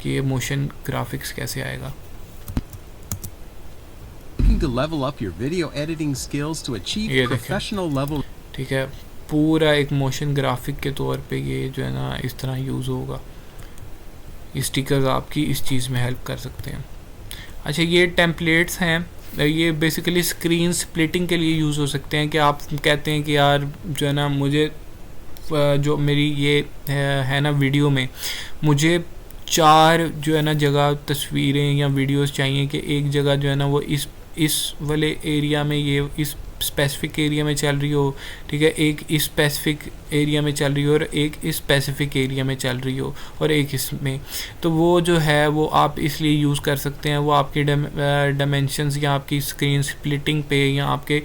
कि ये मोशन ग्राफिक्स कैसे आएगा। To level up your video editing skills to achieve professional level, ठीक है, पूरा एक मोशन ग्राफिक के तौर पे ये जो है ना इस तरह यूज़ होगा। ये स्टिकर्स आपकी इस चीज़ में हेल्प कर सकते हैं। अच्छा, ये टेम्पलेट्स हैं, ये बेसिकली स्क्रीन स्प्लिटिंग के लिए यूज़ हो सकते हैं कि आप कहते हैं कि यार जो है ना मुझे जो मेरी ये है ना वीडियो में मुझे 4 जो है ना जगह तस्वीरें या वीडियोस चाहिए कि एक जगह जो है ना वो इस वाले एरिया में ये इस स्पेसिफिक एरिया में चल रही हो, ठीक है, एक इस स्पेसिफिक एरिया में चल रही हो और एक इस स्पेसिफिक एरिया में चल रही हो और एक इसमें, तो वो जो है वो आप इसलिए यूज़ कर सकते हैं। वो आपके डायमेंशंस या आपकी स्क्रीन स्प्लिटिंग पे या आपके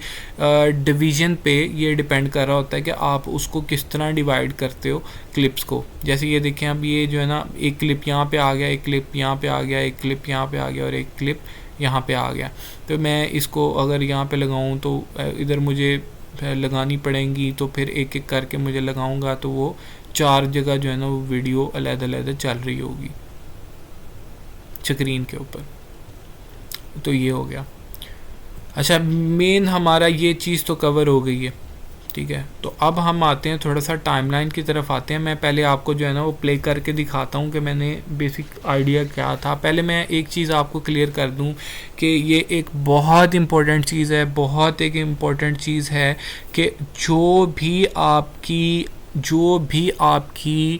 डिवीज़न पे ये डिपेंड कर रहा होता है कि आप उसको किस तरह डिवाइड करते हो क्लिप्स को। जैसे ये देखें, अब ये जो है ना एक क्लिप यहाँ पे आ गया, एक क्लिप यहाँ पे आ गया, एक क्लिप यहाँ पे आ गया और एक क्लिप यहाँ पे आ गया। तो मैं इसको अगर यहाँ पे लगाऊँ तो इधर मुझे लगानी पड़ेंगी, तो फिर एक एक करके मुझे लगाऊंगा तो वो 4 जगह जो है ना वो वीडियो अलग-अलग चल रही होगी स्क्रीन के ऊपर। तो ये हो गया। अच्छा, मेन हमारा ये चीज़ तो कवर हो गई है, ठीक है। तो अब हम आते हैं थोड़ा सा टाइमलाइन की तरफ आते हैं। मैं पहले आपको जो है ना वो प्ले करके दिखाता हूँ कि मैंने बेसिक आइडिया क्या था। पहले मैं एक चीज़ आपको क्लियर कर दूँ कि ये एक बहुत इम्पोर्टेंट चीज़ है, बहुत एक इम्पोर्टेंट चीज़ है कि जो भी आपकी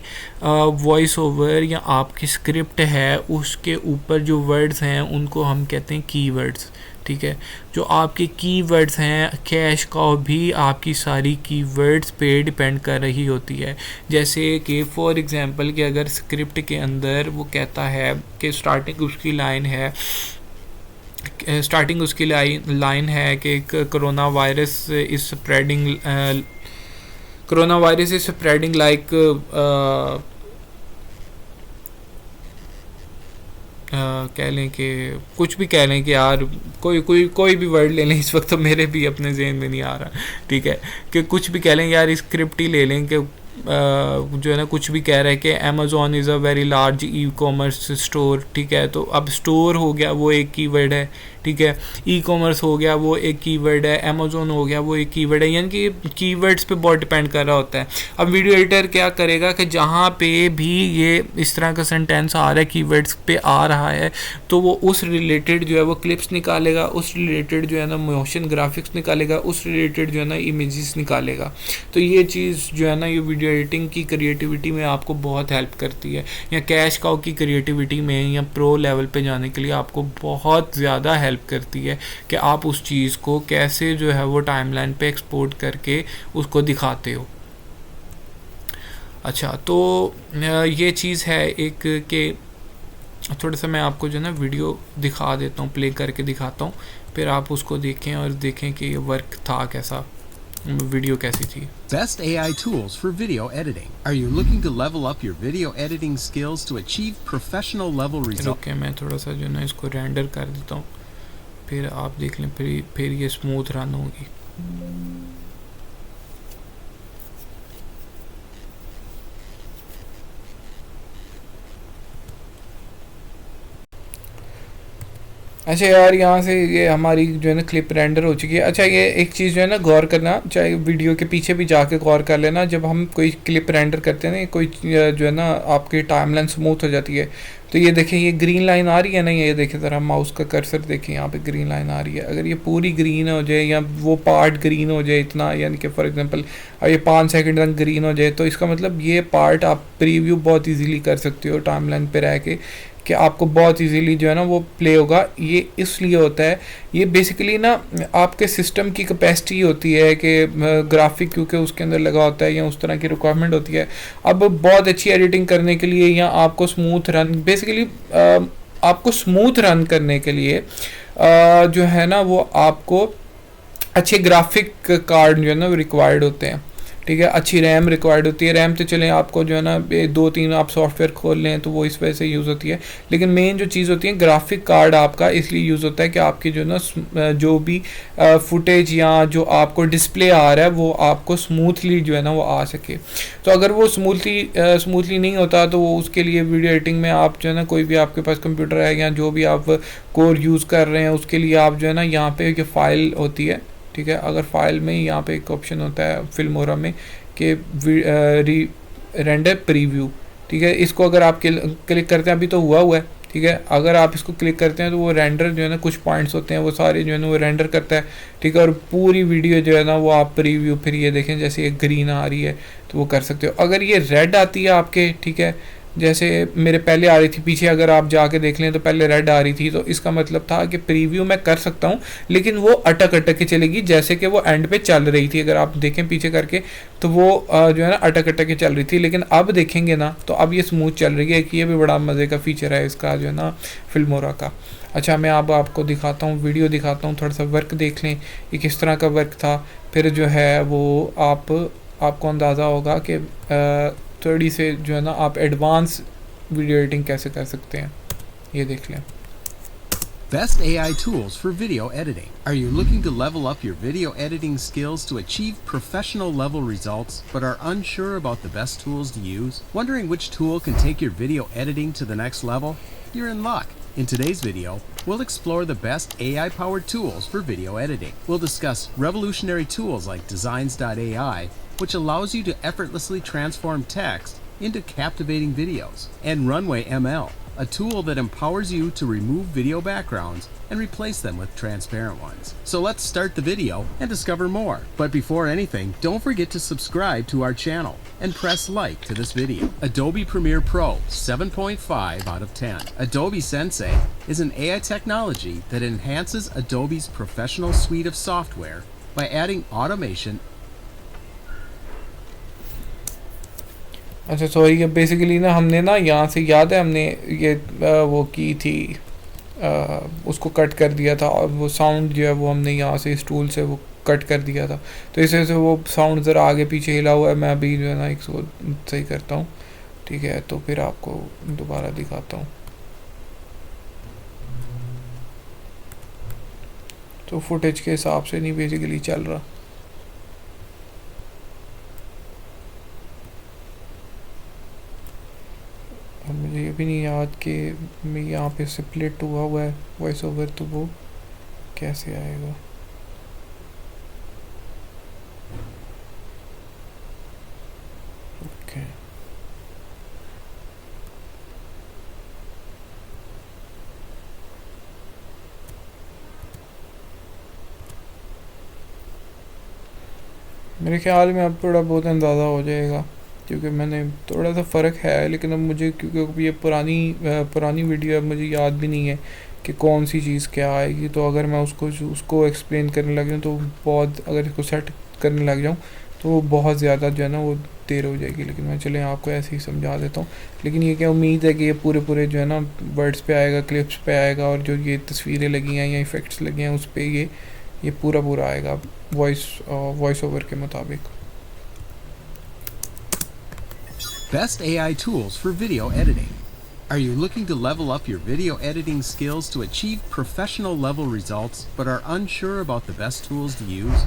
वॉइस ओवर या आपकी स्क्रिप्ट है उसके ऊपर जो वर्ड्स हैं उनको हम कहते हैं कीवर्ड्स, ठीक है। जो आपके कीवर्ड्स हैं, कैश काउ भी आपकी सारी कीवर्ड्स पे डिपेंड कर रही होती है। जैसे कि फॉर एग्जांपल कि अगर स्क्रिप्ट के अंदर वो कहता है कि स्टार्टिंग उसकी लाइन है कि corona virus is spreading like कह लें कि कुछ भी कह लें कि यार कोई भी वर्ड ले लें, इस वक्त तो मेरे भी अपने ज़हन में नहीं आ रहा, ठीक है, कि कुछ भी कह लें यार, स्क्रिप्ट ही ले लें कि जो है ना कुछ भी कह रहा है कि Amazon is a very large e commerce store, ठीक है। तो अब स्टोर हो गया वो एक कीवर्ड है, ठीक है, ई कॉमर्स हो गया वो एक कीवर्ड है, अमेज़ॉन हो गया वो एक कीवर्ड है, यानी कि कीवर्ड्स पे बहुत डिपेंड कर रहा होता है। अब वीडियो एडिटर क्या करेगा कि जहाँ पे भी ये इस तरह का सेंटेंस आ रहा है, कीवर्ड्स पे आ रहा है, तो वो उस रिलेटेड जो है वो क्लिप्स निकालेगा, उस रिलेटेड जो है ना मोशन ग्राफिक्स निकालेगा, उस रिलेटेड जो है ना इमेजेस निकालेगा। तो ये चीज़ जो है ना ये वीडियो एडिटिंग की क्रिएटिविटी में आपको बहुत हेल्प करती है, या कैश काउ की क्रिएटिविटी में या प्रो लेवल पे जाने के लिए आपको बहुत ज़्यादा हेल्प करती है कि आप उस चीज़ को कैसे जो है वो टाइमलाइन पे एक्सपोर्ट करके उसको दिखाते हो। अच्छा, तो ये चीज़ है एक कि थोड़ा सा मैं आपको जो है ना वीडियो दिखा देता हूँ, प्ले करके दिखाता हूँ फिर आप उसको देखें और देखें कि ये वर्क था कैसा, वीडियो कैसी थी। Best AI tools for video editing. Are you looking to level up your video editing skills to achieve professional level results? Okay, मैं थोड़ा सा जो है ना इसको रेंडर कर देता हूँ, फिर आप देख लें, फिर ये स्मूथ रन होगी। अच्छा यार, यहाँ से ये हमारी जो है ना क्लिप रेंडर हो चुकी है। अच्छा, ये एक चीज़ जो है ना गौर करना, चाहे वीडियो के पीछे भी जाके गौर कर लेना, जब हम कोई क्लिप रेंडर करते हैं ना, कोई जो है ना आपकी टाइमलाइन स्मूथ हो जाती है, तो ये देखें ये ग्रीन लाइन आ रही है ना, ये देखें ज़रा माउस का कर्सर देखें, यहाँ पे ग्रीन लाइन आ रही है। अगर ये पूरी ग्रीन हो जाए या वो पार्ट ग्रीन हो जाए इतना, यानी कि फॉर एग्जांपल ये 5 सेकंड तक ग्रीन हो जाए, तो इसका मतलब ये पार्ट आप प्रीव्यू बहुत इजीली कर सकते हो टाइमलाइन पे रह के, कि आपको बहुत इजीली जो है ना वो प्ले होगा। ये इसलिए होता है, ये बेसिकली ना आपके सिस्टम की कैपेसिटी होती है कि ग्राफिक क्योंकि उसके अंदर लगा होता है या उस तरह की रिक्वायरमेंट होती है। अब बहुत अच्छी एडिटिंग करने के लिए या आपको स्मूथ रन, बेसिकली आपको स्मूथ रन करने के लिए जो है ना वो आपको अच्छे ग्राफिक कार्ड जो है ना वो रिक्वायर्ड होते हैं, ठीक है। अच्छी रैम रिक्वायर्ड होती है। रैम तो चलें आपको जो है ना 2-3 आप सॉफ्टवेयर खोल लें तो वो इस वजह से यूज़ होती है, लेकिन मेन जो चीज़ होती है ग्राफिक कार्ड आपका इसलिए यूज़ होता है कि आपकी जो ना जो भी फुटेज या जो आपको डिस्प्ले आ रहा है वो आपको स्मूथली जो है ना वो आ सके। तो अगर वो स्मूथली नहीं होता तो वो उसके लिए वीडियो एडिटिंग में आप जो है ना कोई भी आपके पास कंप्यूटर है या जो भी आप कोर यूज़ कर रहे हैं उसके लिए आप जो है ना यहाँ पे एक फ़ाइल होती है, ठीक है। अगर फाइल में यहाँ पे एक ऑप्शन होता है फिल्मोरा में कि रेंडर प्रीव्यू, ठीक है। इसको अगर आप क्लिक करते हैं, अभी तो हुआ है, ठीक है। अगर आप इसको क्लिक करते हैं तो वो रेंडर जो है ना कुछ पॉइंट्स होते हैं वो सारे जो है ना वो रेंडर करता है, ठीक है। और पूरी वीडियो जो है ना वो आप प्रीव्यू, फिर ये देखें जैसे ये ग्रीन आ रही है तो वो कर सकते हो। अगर ये रेड आती है आपके, ठीक है, जैसे मेरे पहले आ रही थी, पीछे अगर आप जाके देख लें तो पहले रेड आ रही थी, तो इसका मतलब था कि प्रीव्यू मैं कर सकता हूँ लेकिन वो अटक के चलेगी, जैसे कि वो एंड पे चल रही थी। अगर आप देखें पीछे करके तो वो जो है ना अटक के चल रही थी, लेकिन अब देखेंगे ना तो अब ये स्मूथ चल रही है। कि ये भी बड़ा मज़े का फीचर है इसका जो है ना फिल्मोरा का। अच्छा, मैं अब आपको दिखाता हूँ, वीडियो दिखाता हूँ, थोड़ा सा वर्क देख लें ये किस तरह का वर्क था, फिर जो है वो आपको अंदाज़ा होगा कि थोड़ी से जो है ना आप एडवांस वीडियो एडिटिंग कैसे कर सकते हैं, ये देख लें। Best AI tools for video editing. Are you looking to level up your video editing skills to achieve professional level results but are unsure about the best tools to use? Wondering which tool can take your video editing to the next level? You're in luck. In today's video, we'll explore the best AI-powered tools for video editing. We'll discuss revolutionary tools like Designs.ai, which allows you to effortlessly transform text into captivating videos, and Runway ML, a tool that empowers you to remove video backgrounds and replace them with transparent ones. So let's start the video and discover more. But before anything, don't forget to subscribe to our channel and press like to this video. Adobe Premiere Pro 7.5 out of 10. Adobe Sensei is an AI technology that enhances Adobe's professional suite of software by adding automation. अच्छा सॉरी, ये बेसिकली ना हमने ना यहाँ से याद है हमने ये वो की थी, उसको कट कर दिया था और वो साउंड जो है वो हमने यहाँ से इस टूल से वो कट कर दिया था, तो इस वजह से वो साउंड ज़रा आगे पीछे हिला हुआ है। मैं अभी जो है ना इसको सही करता हूँ, ठीक है, तो फिर आपको दोबारा दिखाता हूँ। तो फुटेज के हिसाब से नहीं बेसिकली चल रहा। अब मुझे ये भी नहीं याद कि मैं यहाँ पे स्प्लिट हुआ है वॉइस ओवर, तो वो कैसे आएगा। ओके, मेरे ख्याल में अब थोड़ा बहुत अंदाज़ा हो जाएगा, क्योंकि मैंने थोड़ा सा फ़र्क है, लेकिन अब मुझे क्योंकि ये पुरानी वीडियो है, मुझे याद भी नहीं है कि कौन सी चीज़ क्या आएगी। तो अगर मैं उसको एक्सप्लेन करने लग जाऊँ तो बहुत, अगर इसको सेट करने लग जाऊँ तो बहुत ज़्यादा जो है ना वो देर हो जाएगी। लेकिन मैं चलें आपको ऐसे ही समझा देता हूँ। लेकिन ये क्या उम्मीद है कि ये पूरे जो है ना वर्ड्स पे आएगा, क्लिप्स पे आएगा, और जो ये तस्वीरें लगी हैं या इफ़ेक्ट्स लगे हैं उस पर ये पूरा आएगा वॉइस ओवर के मुताबिक। Best AI tools for video editing. Are you looking to level up your video editing skills to achieve professional level results but are unsure about the best tools to use?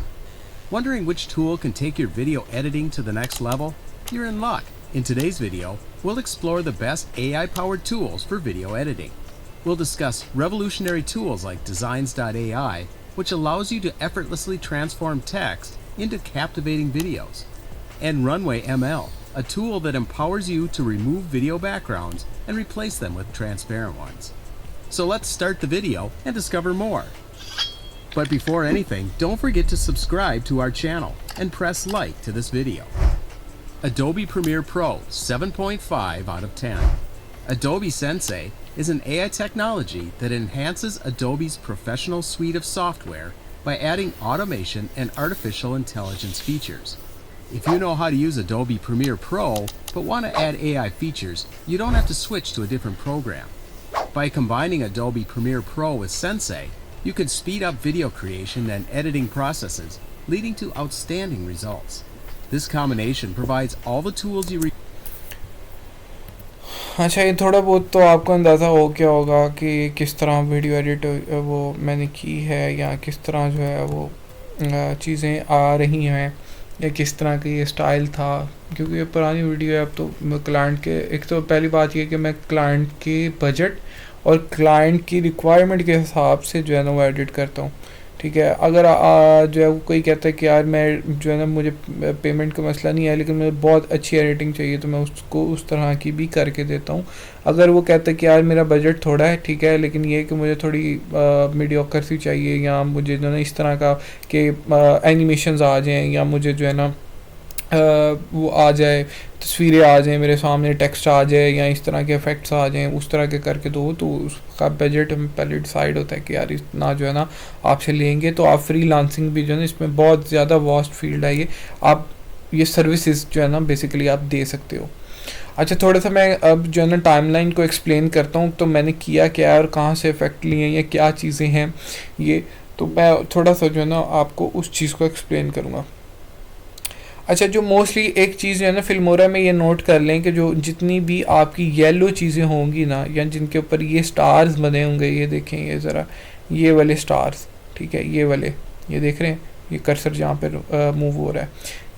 Wondering which tool can take your video editing to the next level? You're in luck. In today's video, we'll explore the best AI-powered tools for video editing. We'll discuss revolutionary tools like Designs.ai, which allows you to effortlessly transform text into captivating videos, and Runway ML, a tool that empowers you to remove video backgrounds and replace them with transparent ones. So let's start the video and discover more. But before anything, don't forget to subscribe to our channel and press like to this video. Adobe Premiere Pro 7.5 out of 10. Adobe Sensei is an AI technology that enhances Adobe's professional suite of software by adding automation and artificial intelligence features. If you know how to use Adobe Premiere Pro but want to add AI features, you don't have to switch to a different program. By combining Adobe Premiere Pro with Sensei, you can speed up video creation and editing processes, leading to outstanding results. This combination provides all the tools you अच्छा, ये थोड़ा बहुत तो आपको अंदाज़ा हो गया होगा कि किस तरह वीडियो एडिट वो मैंने की है, या किस तरह जो है वो चीज़ें आ रही हैं, या किस तरह का ये स्टाइल था। क्योंकि ये पुरानी वीडियो है। अब तो क्लाइंट के, एक तो पहली बात ये कि मैं क्लाइंट के बजट और क्लाइंट की रिक्वायरमेंट के हिसाब से जो है ना वो एडिट करता हूँ। ठीक है, अगर जो है कोई कहता है कि यार मैं जो है ना मुझे पेमेंट का मसला नहीं है लेकिन मुझे बहुत अच्छी एडिटिंग चाहिए, तो मैं उसको उस तरह की भी करके देता हूँ। अगर वो कहता है कि यार मेरा बजट थोड़ा है, ठीक है, लेकिन ये कि मुझे थोड़ी मीडियोकर सी चाहिए, या मुझे जो है ना इस तरह का कि एनिमेशंस आ जाएँ, या मुझे जो है ना वो आ जाए, तस्वीरें आ जाएँ मेरे सामने, टेक्स्ट आ जाए, या इस तरह के इफ़ेक्ट्स आ जाएँ, उस तरह के करके दो, तो उसका बजट हम पहले डिसाइड होता है कि यार इतना जो है ना आपसे लेंगे। तो आप फ्रीलांसिंग भी जो है ना, इसमें बहुत ज़्यादा वास्ट फील्ड है ये, आप ये सर्विसेज जो है ना बेसिकली आप दे सकते हो। अच्छा, थोड़ा सा मैं अब जो है ना टाइमलाइन को एक्सप्लेन करता हूँ, तो मैंने किया क्या है और कहाँ से इफ़ेक्ट लिए हैं या क्या चीज़ें हैं ये, तो मैं थोड़ा सा जो है ना आपको उस चीज़ को एक्सप्लेन करूँगा। अच्छा, जो मोस्टली एक चीज़ जो है ना फिल्मोरा में ये नोट कर लें कि जो जितनी भी आपकी येलो चीज़ें होंगी ना, या जिनके ऊपर ये स्टार्स बने होंगे, ये देखें, ये ज़रा ये वाले स्टार्स, ठीक है, ये वाले, ये देख रहे हैं, ये कर्सर जहाँ पर मूव हो रहा है,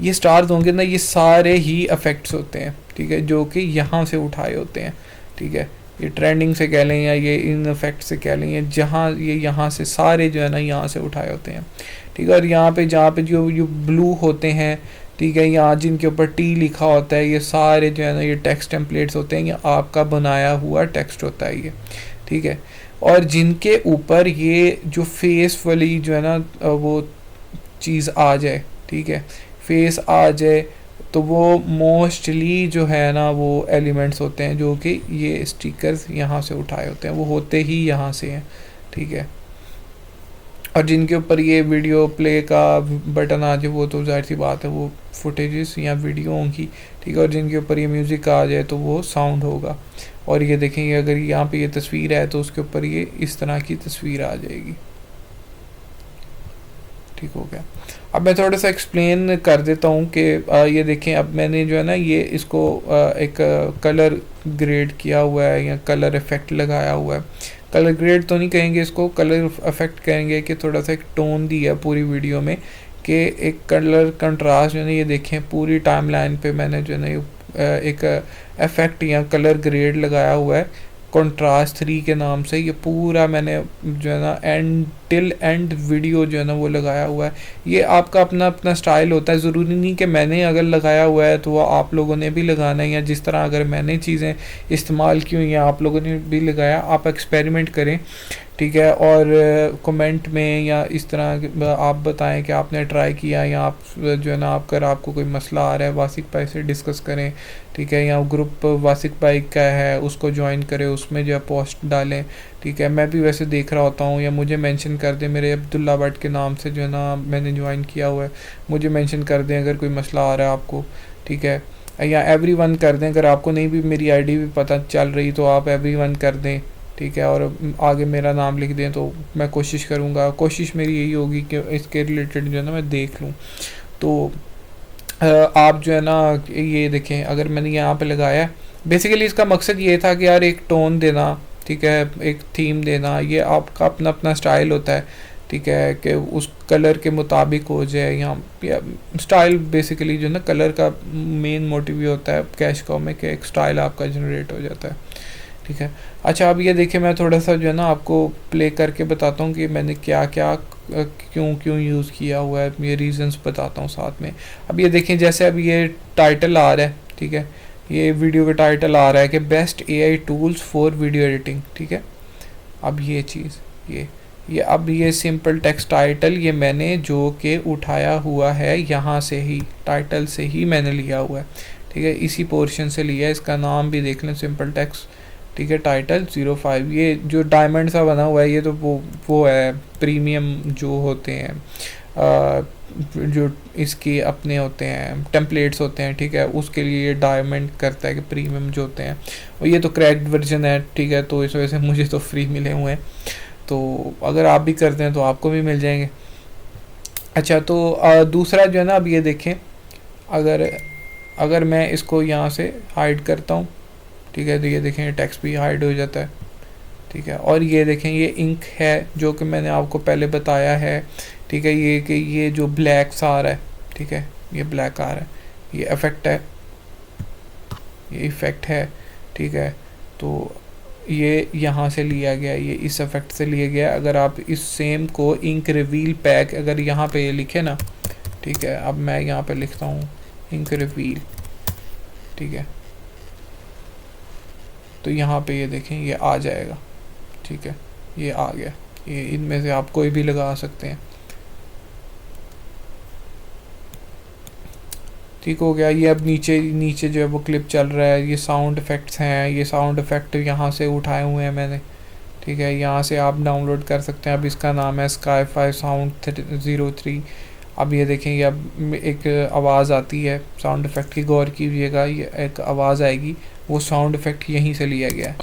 ये स्टार्स होंगे ना, ये सारे ही इफ़ेक्ट्स होते हैं, ठीक है, जो कि यहाँ से उठाए होते हैं। ठीक है, ये ट्रेंडिंग से कह लें या ये इन इफेक्ट से कह लें, या जहाँ ये यहाँ से सारे जो है ना यहाँ से उठाए होते हैं। ठीक है, और यहाँ पे जहाँ पे जो ब्लू होते हैं, ठीक है, यहाँ जिनके ऊपर टी लिखा होता है, ये सारे जो है ना ये टेक्स्ट टेम्पलेट्स होते हैं, ये आपका बनाया हुआ टेक्स्ट होता है ये। ठीक है, और जिनके ऊपर ये जो फेस वाली जो है ना वो चीज़ आ जाए, ठीक है, फेस आ जाए, तो वो मोस्टली जो है ना वो एलिमेंट्स होते हैं जो कि ये स्टिकर्स यहाँ से उठाए होते हैं, वो होते ही यहाँ से हैं। ठीक है, और जिनके ऊपर ये वीडियो प्ले का बटन आ जाए, वो तो जाहिर सी बात है वो फुटेजेस या वीडियो होंगी। ठीक है, और जिनके ऊपर ये म्यूज़िक आ जाए तो वो साउंड होगा। और ये देखेंगे, अगर यहाँ पे ये तस्वीर है तो उसके ऊपर ये इस तरह की तस्वीर आ जाएगी। ठीक हो गया। अब मैं थोड़ा सा एक्सप्लेन कर देता हूँ कि ये देखें, अब मैंने जो है ना ये इसको एक कलर ग्रेड किया हुआ है या कलर इफ़ेक्ट लगाया हुआ है। कलर ग्रेड तो नहीं कहेंगे इसको, कलर इफ़ेक्ट कहेंगे कि थोड़ा सा एक टोन दिया है पूरी वीडियो में, कि एक कलर कंट्रास्ट जो है ना, ये देखें पूरी टाइम लाइन पर मैंने जो है ना एक इफ़ेक्ट या कलर ग्रेड लगाया हुआ है कंट्रास्ट 3 के नाम से। ये पूरा मैंने जो है ना एंड टिल एंड वीडियो जो है ना वो लगाया हुआ है। ये आपका अपना अपना स्टाइल होता है, ज़रूरी नहीं कि मैंने अगर लगाया हुआ है तो वो आप लोगों ने भी लगाना है, या जिस तरह अगर मैंने चीज़ें इस्तेमाल की हुई हैं आप लोगों ने भी लगाया। आप एक्सपेरिमेंट करें, ठीक है, और कमेंट में या इस तरह आप बताएं कि आपने ट्राई किया, या आप जो है ना अगर आपको कोई मसला आ रहा है वासिक भाई से डिस्कस करें। ठीक है, या ग्रुप वासिक भाई का है उसको ज्वाइन करें, उसमें जो है पोस्ट डालें। ठीक है, मैं भी वैसे देख रहा होता हूँ, या मुझे मेंशन कर दें मेरे अब्दुल्ला भट्ट के नाम से जो है ना मैंने ज्वाइन किया हुआ है, मुझे मेंशन कर दें अगर कोई मसला आ रहा है आपको, ठीक है, या एवरीवन कर दें, अगर आपको नहीं भी मेरी आईडी भी पता चल रही तो आप एवरीवन कर दें, ठीक है, और आगे मेरा नाम लिख दें, तो मैं कोशिश करूँगा, कोशिश मेरी यही होगी कि इसके रिलेटेड जो है ना मैं देख लूँ। तो आप जो है ना ये देखें, अगर मैंने यहाँ पे लगाया, बेसिकली इसका मकसद ये था कि यार एक टोन देना, ठीक है, एक थीम देना, ये आपका अपना अपना स्टाइल होता है, ठीक है, कि उस कलर के मुताबिक हो जाए, या स्टाइल बेसिकली जो है ना कलर का मेन मोटिव ये होता है कैश काउ में कि एक स्टाइल आपका जनरेट हो जाता है, ठीक है। अच्छा, अब ये देखिए मैं थोड़ा सा जो है ना आपको प्ले करके बताता हूँ कि मैंने क्या क्या क्यों यूज़ किया हुआ है, ये रीजंस बताता हूँ साथ में। अब ये देखें, जैसे अब ये टाइटल आ रहा है, ठीक है, ये वीडियो का टाइटल आ रहा है कि best AI tools for video editing, ठीक है। अब ये चीज़ ये अब ये सिंपल टेक्स्ट टाइटल ये मैंने जो कि उठाया हुआ है यहाँ से ही, टाइटल से ही मैंने लिया हुआ है, ठीक है, इसी पोर्शन से लिया है। इसका नाम भी देख लें, सिंपल टेक्स्ट, ठीक है, टाइटल 05। ये जो डायमंड सा बना हुआ है ये तो वो है प्रीमियम जो होते हैं, जो इसके अपने होते हैं टेम्पलेट्स होते हैं, ठीक है, उसके लिए ये डायमंड करता है कि प्रीमियम जो होते हैं, और ये तो क्रैक्ड वर्जन है, ठीक है, तो इस वजह से मुझे तो फ्री मिले हुए हैं, तो अगर आप भी करते हैं तो आपको भी मिल जाएंगे। अच्छा, तो दूसरा जो है ना, अब ये देखें, अगर मैं इसको यहाँ से हाइड करता हूँ, ठीक है, तो ये देखें टेक्स्ट भी हाइड हो जाता है, ठीक है, और ये देखें ये इंक है जो कि मैंने आपको पहले बताया है, ठीक है, ये कि ये जो ब्लैक सा आ रहा है, ठीक है, ये ब्लैक आ रहा है, ये इफेक्ट है, ये इफेक्ट है, ठीक है, तो ये यहाँ से लिया गया, ये इस इफेक्ट से लिया गया। अगर आप इस सेम को इंक रिवील पैक अगर यहाँ पे ये लिखे ना, ठीक है, अब मैं यहाँ पे लिखता हूँ इंक रिवील, ठीक है, तो यहाँ पे ये देखें ये आ जाएगा, ठीक है, ये आ गया, ये इनमें से आप कोई भी लगा सकते हैं, ठीक हो गया। ये अब नीचे जो है वो क्लिप चल रहा है, ये साउंड इफ़ेक्ट्स हैं, ये साउंड इफ़ेक्ट यहाँ से उठाए हुए हैं मैंने, ठीक है, यहाँ से आप डाउनलोड कर सकते हैं। अब इसका नाम है स्काई-फाई साउंड 03। अब ये देखें, ये अब एक आवाज़ आती है साउंड इफ़ेक्ट की, गौर कीजिएगा, ये एक आवाज़ आएगी, वो साउंड इफ़ेक्ट यहीं से लिया गया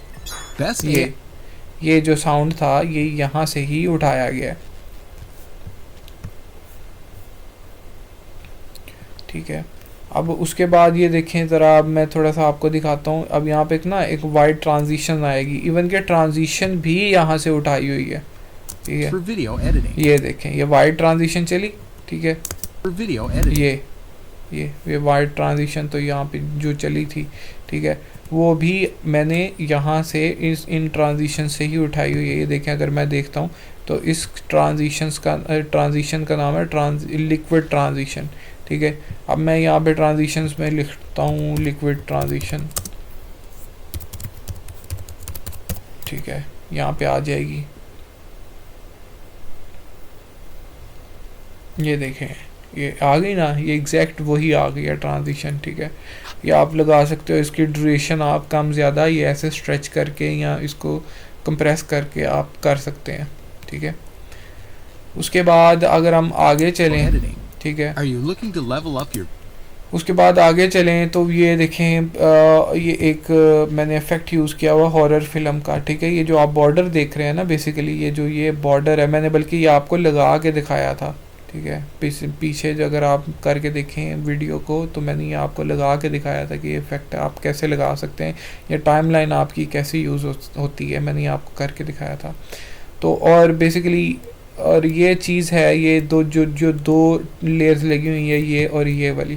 है, ये जो साउंड था ये यहाँ से ही उठाया गया है, ठीक है। अब उसके बाद ये देखें ज़रा, अब मैं थोड़ा सा आपको दिखाता हूँ। अब यहाँ पे एक वाइड ट्रांजिशन आएगी, इवन के ट्रांजिशन भी यहाँ से उठाई हुई है, ठीक है, ये देखें ये वाइड ट्रांजिशन चली, ठीक है, ये वाइड ट्रांजिशन तो यहाँ पे जो चली थी, ठीक है, वो भी मैंने यहाँ से इन ट्रांजिशन से ही उठाई हुई है। ये देखें, अगर मैं देखता हूँ तो इस ट्रांजिशन का नाम है लिक्विड ट्रांजिशन, ठीक है। अब मैं यहाँ पे ट्रांजिशंस में लिखता हूँ लिक्विड ट्रांजिशन, ठीक है, यहाँ पे आ जाएगी, ये देखें ये आ गई ना, ये एग्जैक्ट वही आ गई है ट्रांजिशन, ठीक है। ये आप लगा सकते हो, इसकी ड्यूरेशन आप कम ज़्यादा ये ऐसे स्ट्रेच करके या इसको कंप्रेस करके आप कर सकते हैं, ठीक है। उसके बाद अगर हम आगे चलें, ठीक है, उसके बाद आगे चलें तो ये देखें, ये एक मैंने इफेक्ट यूज़ किया हुआ हॉरर फिल्म का, ठीक है। ये जो आप बॉर्डर देख रहे हैं ना, बेसिकली ये जो ये बॉर्डर है, मैंने बल्कि ये आपको लगा के दिखाया था, ठीक है, पीछे जो अगर आप करके देखें वीडियो को तो मैंने ये आपको लगा के दिखाया था कि ये इफेक्ट आप कैसे लगा सकते हैं, या टाइमलाइन आपकी कैसे यूज़ होती है, मैंने ये आपको करके दिखाया था। तो और बेसिकली और ये चीज़ है, ये जो दो लेयर्स लगी हुई है, ये और ये वाली,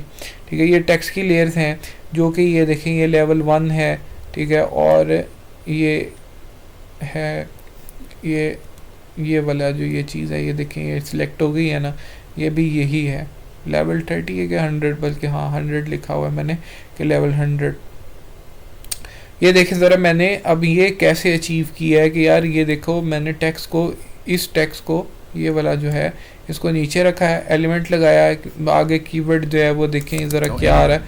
ठीक है, ये टेक्स्ट की लेयर्स हैं जो कि ये देखें ये लेवल 1 है, ठीक है, और ये है ये वाला जो ये चीज़ है, ये देखें ये सिलेक्ट हो गई है ना, ये भी यही है, लेवल 30 है कि 100, बल्कि हाँ 100 लिखा हुआ है मैंने कि लेवल 100। ये देखें ज़रा मैंने अब ये कैसे अचीव किया है कि यार ये देखो, मैंने इस टेक्स्ट को ये वाला जो है इसको नीचे रखा है, एलिमेंट लगाया है, आगे कीवर्ड जो है वो देखें ज़रा क्या आ रहा है,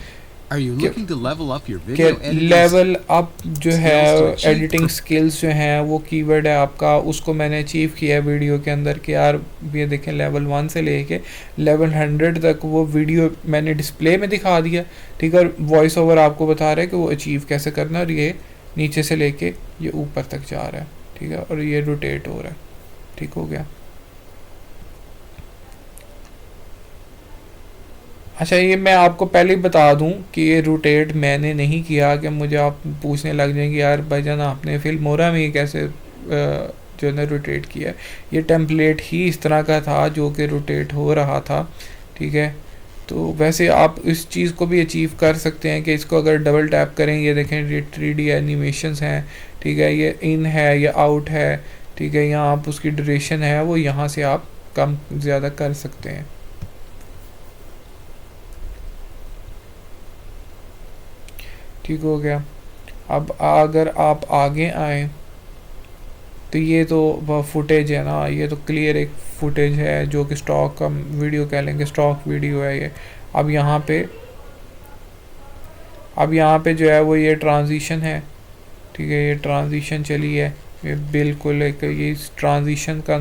Are you कि looking to level up your कि video editing लेवल अप जो है skills to achieve editing skills जो हैं वो कीवर्ड है आपका, उसको मैंने अचीव किया है वीडियो के अंदर कि यार ये देखें लेवल 1 से लेके लेवल 100 तक वो वीडियो मैंने डिस्प्ले में दिखा दिया, ठीक है। और वॉइस ओवर आपको बता रहा है कि वो अचीव कैसे करना है, और ये नीचे से लेके ये ऊपर तक जा रहा है, ठीक है, और ये रोटेट हो रहा है, ठीक हो गया। अच्छा, ये मैं आपको पहले ही बता दूं कि ये रोटेट मैंने नहीं किया, कि मुझे आप पूछने लग जाएंगे यार भाईजान आपने फिल्मोरा में ये कैसे जो है ना रोटेट किया है। ये टेम्पलेट ही इस तरह का था जो कि रोटेट हो रहा था, ठीक है। तो वैसे आप इस चीज़ को भी अचीव कर सकते हैं कि इसको अगर डबल टैप करें, ये देखें ये 3D एनिमेशंस हैं, ठीक है, ये इन है, ये आउट है, ठीक है, यहाँ आप उसकी ड्यूरेशन है वो यहाँ से आप कम ज़्यादा कर सकते हैं। ठीक हो गया। अब अगर आप आगे आए तो ये तो फुटेज है ना, ये तो क्लियर एक फुटेज है जो कि स्टॉक का वीडियो कह लेंगे, स्टॉक वीडियो है ये। अब यहाँ पे जो है वो ये ट्रांजिशन है, ठीक है, ये ट्रांजिशन चली है, ये बिल्कुल एक ये इस ट्रांजिशन का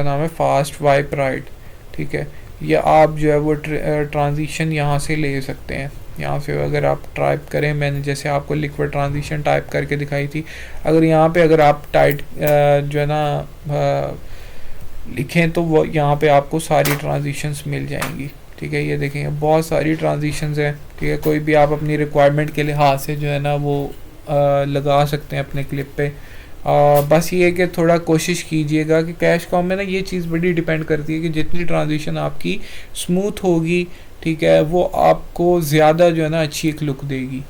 नाम है फास्ट वाइप राइट, ठीक है। या आप जो है वो ट्रांजिशन यहाँ से ले सकते हैं, यहाँ से अगर आप टाइप करें, मैंने जैसे आपको लिक्विड ट्रांजिशन टाइप करके दिखाई थी, अगर यहाँ पे अगर आप टाइट जो है ना लिखें तो वो यहाँ पे आपको सारी ट्रांजिशंस मिल जाएंगी, ठीक है। ये देखें बहुत सारी ट्रांजिशंस हैं, ठीक है, कोई भी आप अपनी रिक्वायरमेंट के लिहाज से जो है ना वो लगा सकते हैं अपने क्लिप पे। बस ये कि थोड़ा कोशिश कीजिएगा कि कैश कॉम में ना ये चीज़ बड़ी डिपेंड करती है कि जितनी ट्रांजिशन आपकी स्मूथ होगी, ठीक है, वो आपको ज़्यादा जो है ना अच्छी एक लुक देगी।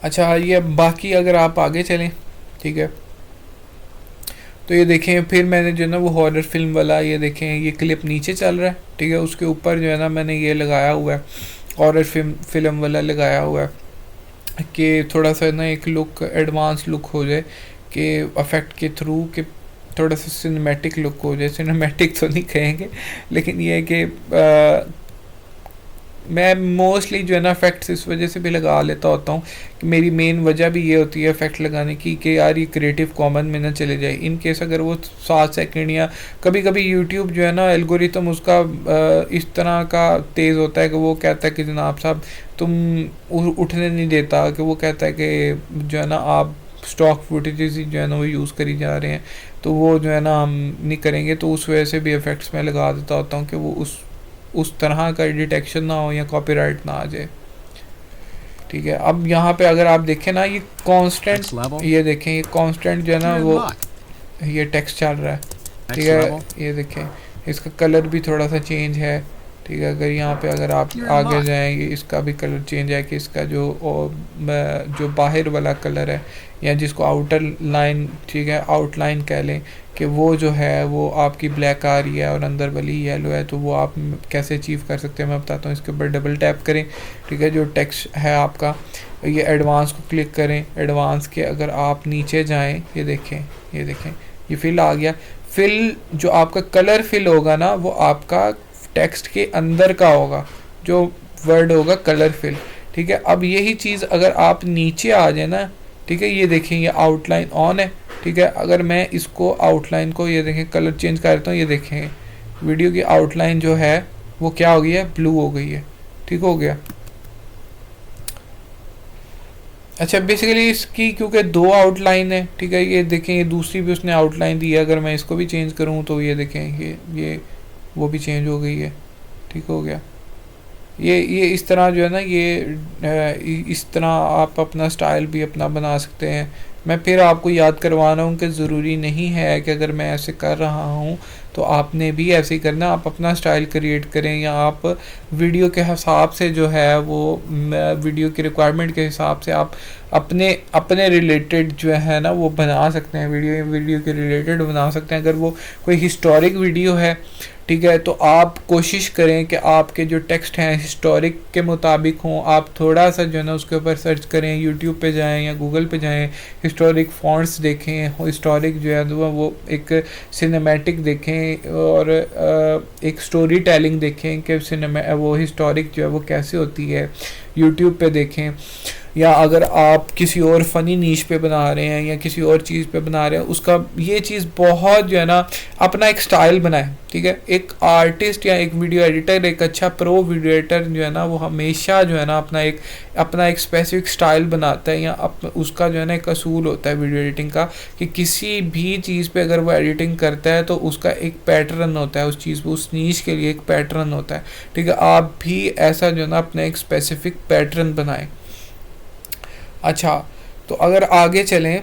अच्छा, ये बाकी अगर आप आगे चलें, ठीक है, तो ये देखें फिर मैंने जो है ना वो हॉरर फिल्म वाला, ये देखें ये क्लिप नीचे चल रहा है, ठीक है, उसके ऊपर जो है ना मैंने ये लगाया हुआ है हॉरर फिल्म वाला लगाया हुआ है कि थोड़ा सा ना एक लुक एडवांस लुक हो जाए, कि अफेक्ट के थ्रू कि थोड़ा सा सिनेमैटिक लुक हो जाए। सिनेमैटिक तो नहीं कहेंगे, लेकिन ये है कि मैं मोस्टली जो है ना इफेक्ट्स इस वजह से भी लगा लेता होता हूँ कि मेरी मेन वजह भी ये होती है इफेक्ट लगाने की कि यार ये क्रिएटिव कॉमन में ना चले जाए। इन केस अगर वो 7 सेकंड या कभी कभी यूट्यूब जो है ना एल्गोरिथम उसका इस तरह का तेज़ होता है कि वो कहता है कि जनाब साहब तुम उठने नहीं देता, कि वो कहता है कि जो है ना आप स्टॉक फुटेजेस जो है ना वो यूज़ करी जा रहे हैं, तो वो जो है ना हम नहीं करेंगे। तो उस वजह से भी इफ़ेक्ट्स में लगा देता होता हूँ कि वो उस तरह का डिटेक्शन ना हो या कॉपीराइट ना आ जाए, ठीक है। अब यहाँ पे अगर आप देखें ना ये कांस्टेंट, ये देखें ये कांस्टेंट जो है ना वो ये टेक्स्ट चल रहा है, ठीक है, ये देखें इसका कलर भी थोड़ा सा चेंज है, ठीक है। अगर यहाँ पे अगर आप आगे जाएंगे इसका भी कलर चेंज है कि इसका जो बाहर वाला कलर है या जिसको आउटर लाइन, ठीक है, आउटलाइन कह लें, कि वो जो है वो आपकी ब्लैक आ रही है और अंदर वाली येलो है, तो वो आप कैसे अचीव कर सकते हैं मैं बताता हूँ। इसके ऊपर डबल टैप करें, ठीक है, जो टेक्स्ट है आपका ये एडवांस को क्लिक करें, एडवांस के अगर आप नीचे जाएं ये देखें ये फिल आ गया। फिल जो आपका कलर फिल होगा ना वो आपका टेक्स्ट के अंदर का होगा, जो वर्ड होगा कलर फिल, ठीक है। अब यही चीज़ अगर आप नीचे आ जाए ना, ठीक है, ये देखें ये आउटलाइन ऑन है, ठीक है। अगर मैं इसको आउटलाइन को ये देखें कलर चेंज करता हूँ, ये देखें वीडियो की आउटलाइन जो है वो क्या हो गई है, ब्लू हो गई है, ठीक हो गया। अच्छा, बेसिकली इसकी क्योंकि 2 आउटलाइन है, ठीक है, ये देखें ये दूसरी भी उसने आउटलाइन दी है, अगर मैं इसको भी चेंज करूँ तो ये देखें ये वो भी चेंज हो गई है, ठीक हो गया। ये इस तरह जो है ना ये इस तरह आप अपना स्टाइल भी अपना बना सकते हैं। मैं फिर आपको याद करवा रहा हूँ कि ज़रूरी नहीं है कि अगर मैं ऐसे कर रहा हूँ तो आपने भी ऐसे ही करना, आप अपना स्टाइल क्रिएट करें या आप वीडियो के हिसाब से जो है वो वीडियो की रिक्वायरमेंट के हिसाब से आप अपने रिलेटेड जो है ना वो बना सकते हैं, वीडियो के रिलेटेड बना सकते हैं। अगर वो कोई हिस्टोरिक वीडियो है, ठीक है। तो आप कोशिश करें कि आपके जो टेक्स्ट हैं हिस्टोरिक के मुताबिक हों। आप थोड़ा सा जो है ना उसके ऊपर सर्च करें, यूट्यूब पे जाएं या गूगल पे जाएं, हिस्टोरिक फॉन्ट्स देखें, हिस्टोरिक जो है वो एक सिनेमैटिक देखें और एक स्टोरी टेलिंग देखें कि वो हिस्टोरिक जो है वो कैसे होती है, यूट्यूब पे देखें। या अगर आप किसी और फ़नी नीश पे बना रहे हैं या किसी और चीज़ पे बना रहे हैं, उसका ये चीज़ बहुत जो है ना अपना एक स्टाइल बनाए, ठीक है। एक आर्टिस्ट या एक वीडियो एडिटर, एक अच्छा प्रो वीडियो एडिटर जो है ना वो हमेशा जो है ना अपना एक स्पेसिफिक स्टाइल बनाता है, या उसका जो है ना एक असूल होता है वीडियो एडिटिंग का कि किसी भी चीज़ पे अगर वो एडिटिंग करता है तो उसका एक पैटर्न होता है, उस चीज़ पे उस नीश के लिए एक पैटर्न होता है, ठीक है। आप भी ऐसा जो है ना अपना एक स्पेसिफिक पैटर्न बनाएं। अच्छा, तो अगर आगे चलें,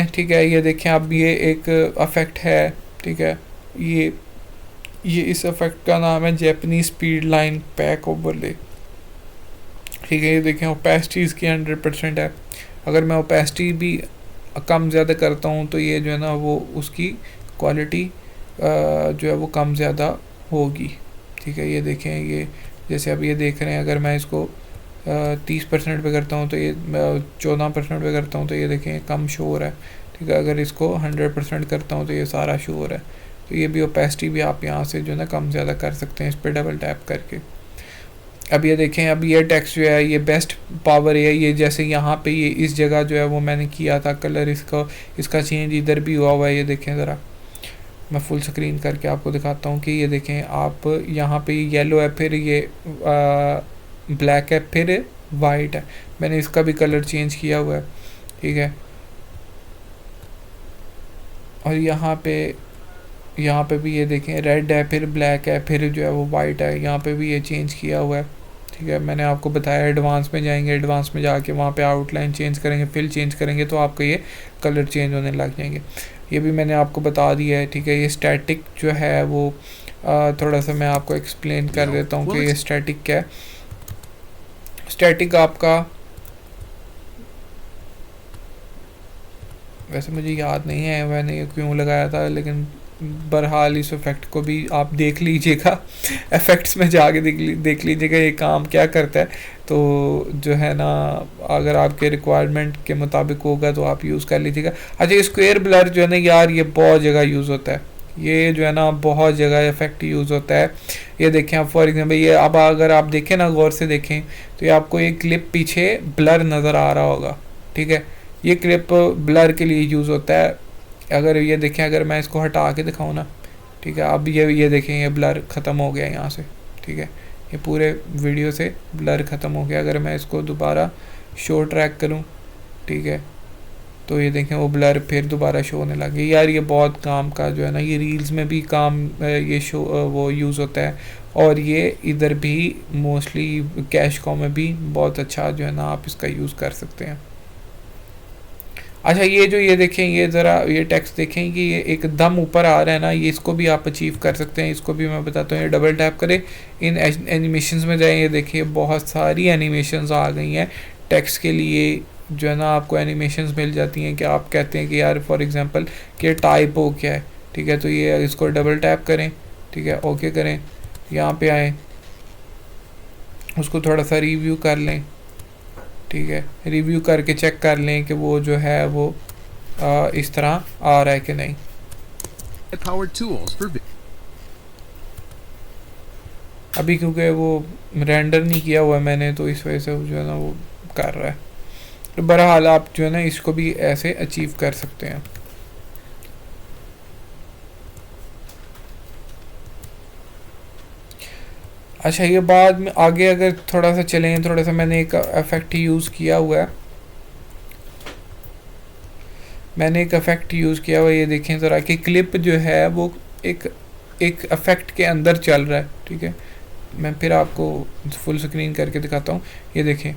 ठीक है, ये देखें अब ये एक अफेक्ट है, ठीक है। ये इस अफेक्ट का नाम है Japanese speed line pack overlay, ठीक है। ये देखें ओपेसिटी इसकी 100% है। अगर मैं ओपेसिटी भी कम ज़्यादा करता हूँ तो ये जो है ना वो उसकी क्वालिटी जो है वो कम ज़्यादा होगी, ठीक है। ये देखें, ये जैसे अब ये देख रहे हैं, अगर मैं इसको 30% पे करता हूँ तो ये 14% पे करता हूँ तो ये देखें कम शो हो रहा है, ठीक है। अगर इसको 100% करता हूँ तो ये सारा शो हो रहा है। तो ये भी ओपेसिटी भी आप यहाँ से जो है ना कम ज़्यादा कर सकते हैं इस पर डबल टैप करके। अब ये देखें, अब ये टेक्स्ट जो है ये बेस्ट पावर है, ये जैसे यहाँ पे ये इस जगह जो है वो मैंने किया था कलर इसका चेंज इधर भी हुआ है। ये देखें ज़रा, मैं फुल स्क्रीन करके आपको दिखाता हूँ कि ये देखें आप यहाँ पे येलो है, फिर ये ब्लैक है, फिर वाइट है। मैंने इसका भी कलर चेंज किया हुआ है, ठीक है। और यहाँ पे भी ये देखें रेड है, फिर ब्लैक है, फिर जो है वो वाइट है। यहाँ पे भी ये चेंज किया हुआ है, ठीक है। मैंने आपको बताया एडवांस में जाएंगे, एडवांस में जाके वहाँ पे आउटलाइन चेंज करेंगे, फिल चेंज करेंगे तो आपका ये कलर चेंज होने लग जाएंगे। ये भी मैंने आपको बता दिया है, ठीक है। ये स्टैटिक जो है वो थोड़ा सा मैं आपको एक्सप्लेन कर देता हूँ कि ये स्टैटिक क्या है। स्टैटिक आपका, वैसे मुझे याद नहीं है मैंने ये क्यों लगाया था, लेकिन बहरहाल इस इफेक्ट को भी आप देख लीजिएगा, इफेक्ट्स में जाके देख लीजिएगा ये काम क्या करता है। तो जो है ना अगर आपके रिक्वायरमेंट के मुताबिक होगा तो आप यूज़ कर लीजिएगा। अच्छा, ये स्क्वायर ब्लर जो है ना यार ये बहुत जगह यूज़ होता है, ये जो है ना बहुत जगह इफेक्ट यूज़ होता है। ये देखें आप फॉर एग्जांपल ये अब अगर आप देखें ना गौर से देखें तो ये आपको एक क्लिप पीछे ब्लर नज़र आ रहा होगा, ठीक है। ये क्लिप ब्लर के लिए यूज़ होता है। अगर ये देखें, अगर मैं इसको हटा के दिखाऊँ ना, ठीक है, अब ये देखें ये ब्लर ख़त्म हो गया यहाँ से, ठीक है। ये पूरे वीडियो से ब्लर ख़त्म हो गया। अगर मैं इसको दोबारा शो ट्रैक करूँ, ठीक है, तो ये देखें वो ब्लर फिर दोबारा शो होने लगे। यार ये बहुत काम का जो है ना, ये रील्स में भी काम ये शो वो यूज़ होता है, और ये इधर भी मोस्टली कैश कॉ में भी बहुत अच्छा जो है ना आप इसका यूज़ कर सकते हैं। अच्छा, ये देखें, ये ज़रा ये टेक्स्ट देखें कि ये एकदम ऊपर आ रहा है ना, ये इसको भी आप अचीव कर सकते हैं। इसको भी मैं बताता हूँ, ये डबल टैप करें, इन एनिमेशंस में जाएं, ये देखिए बहुत सारी एनिमेशंस आ गई हैं टेक्स्ट के लिए जो है ना आपको एनिमेशंस मिल जाती हैं कि आप कहते हैं कि यार फॉर एग्जांपल कि टाइप हो क्या है, ठीक है। तो ये इसको डबल टैप करें, ठीक है, ओके करें, यहाँ पे आएँ, उसको थोड़ा सा रिव्यू कर लें, ठीक है। रिव्यू करके चेक कर लें कि वो जो है वो इस तरह आ रहा है कि नहीं। अभी क्योंकि वो रेंडर नहीं किया हुआ मैंने तो इस वजह से जो है ना वो कर रहा है। तो बहरहाल आप जो है ना इसको भी ऐसे अचीव कर सकते हैं। अच्छा, ये बाद में आगे अगर थोड़ा सा चलें, थोड़ा सा मैंने एक इफेक्ट यूज़ किया हुआ है, ये देखें ज़रा कि क्लिप जो है वो एक इफेक्ट के अंदर चल रहा है, ठीक है। मैं फिर आपको फुल स्क्रीन करके दिखाता हूँ। ये देखें,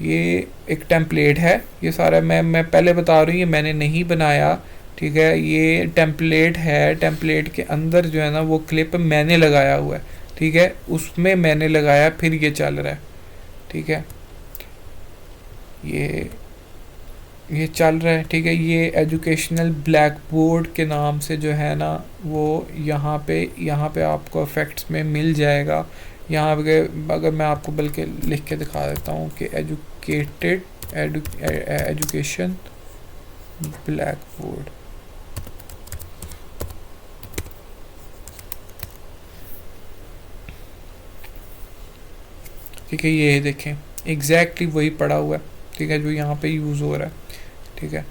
ये एक टेम्पलेट है, ये सारा मैं पहले बता रही हूँ, ये मैंने नहीं बनाया, ठीक है। ये टेम्पलेट है, टेम्पलेट के अंदर जो है ना वो क्लिप मैंने लगाया हुआ है, ठीक है, उसमें मैंने लगाया, फिर ये चल रहा है, ठीक है। ये चल रहा है, ठीक है। ये एजुकेशनल ब्लैक बोर्ड के नाम से जो है ना वो यहाँ पे आपको इफेक्ट्स में मिल जाएगा। यहाँ पे अगर मैं आपको बल्कि लिख के दिखा देता हूँ कि एजुकेशन ब्लैक बोर्ड, ठीक है। ये देखें एग्जैक्टली वही पड़ा हुआ है, ठीक है, जो यहाँ पे यूज़ हो रहा है, ठीक है।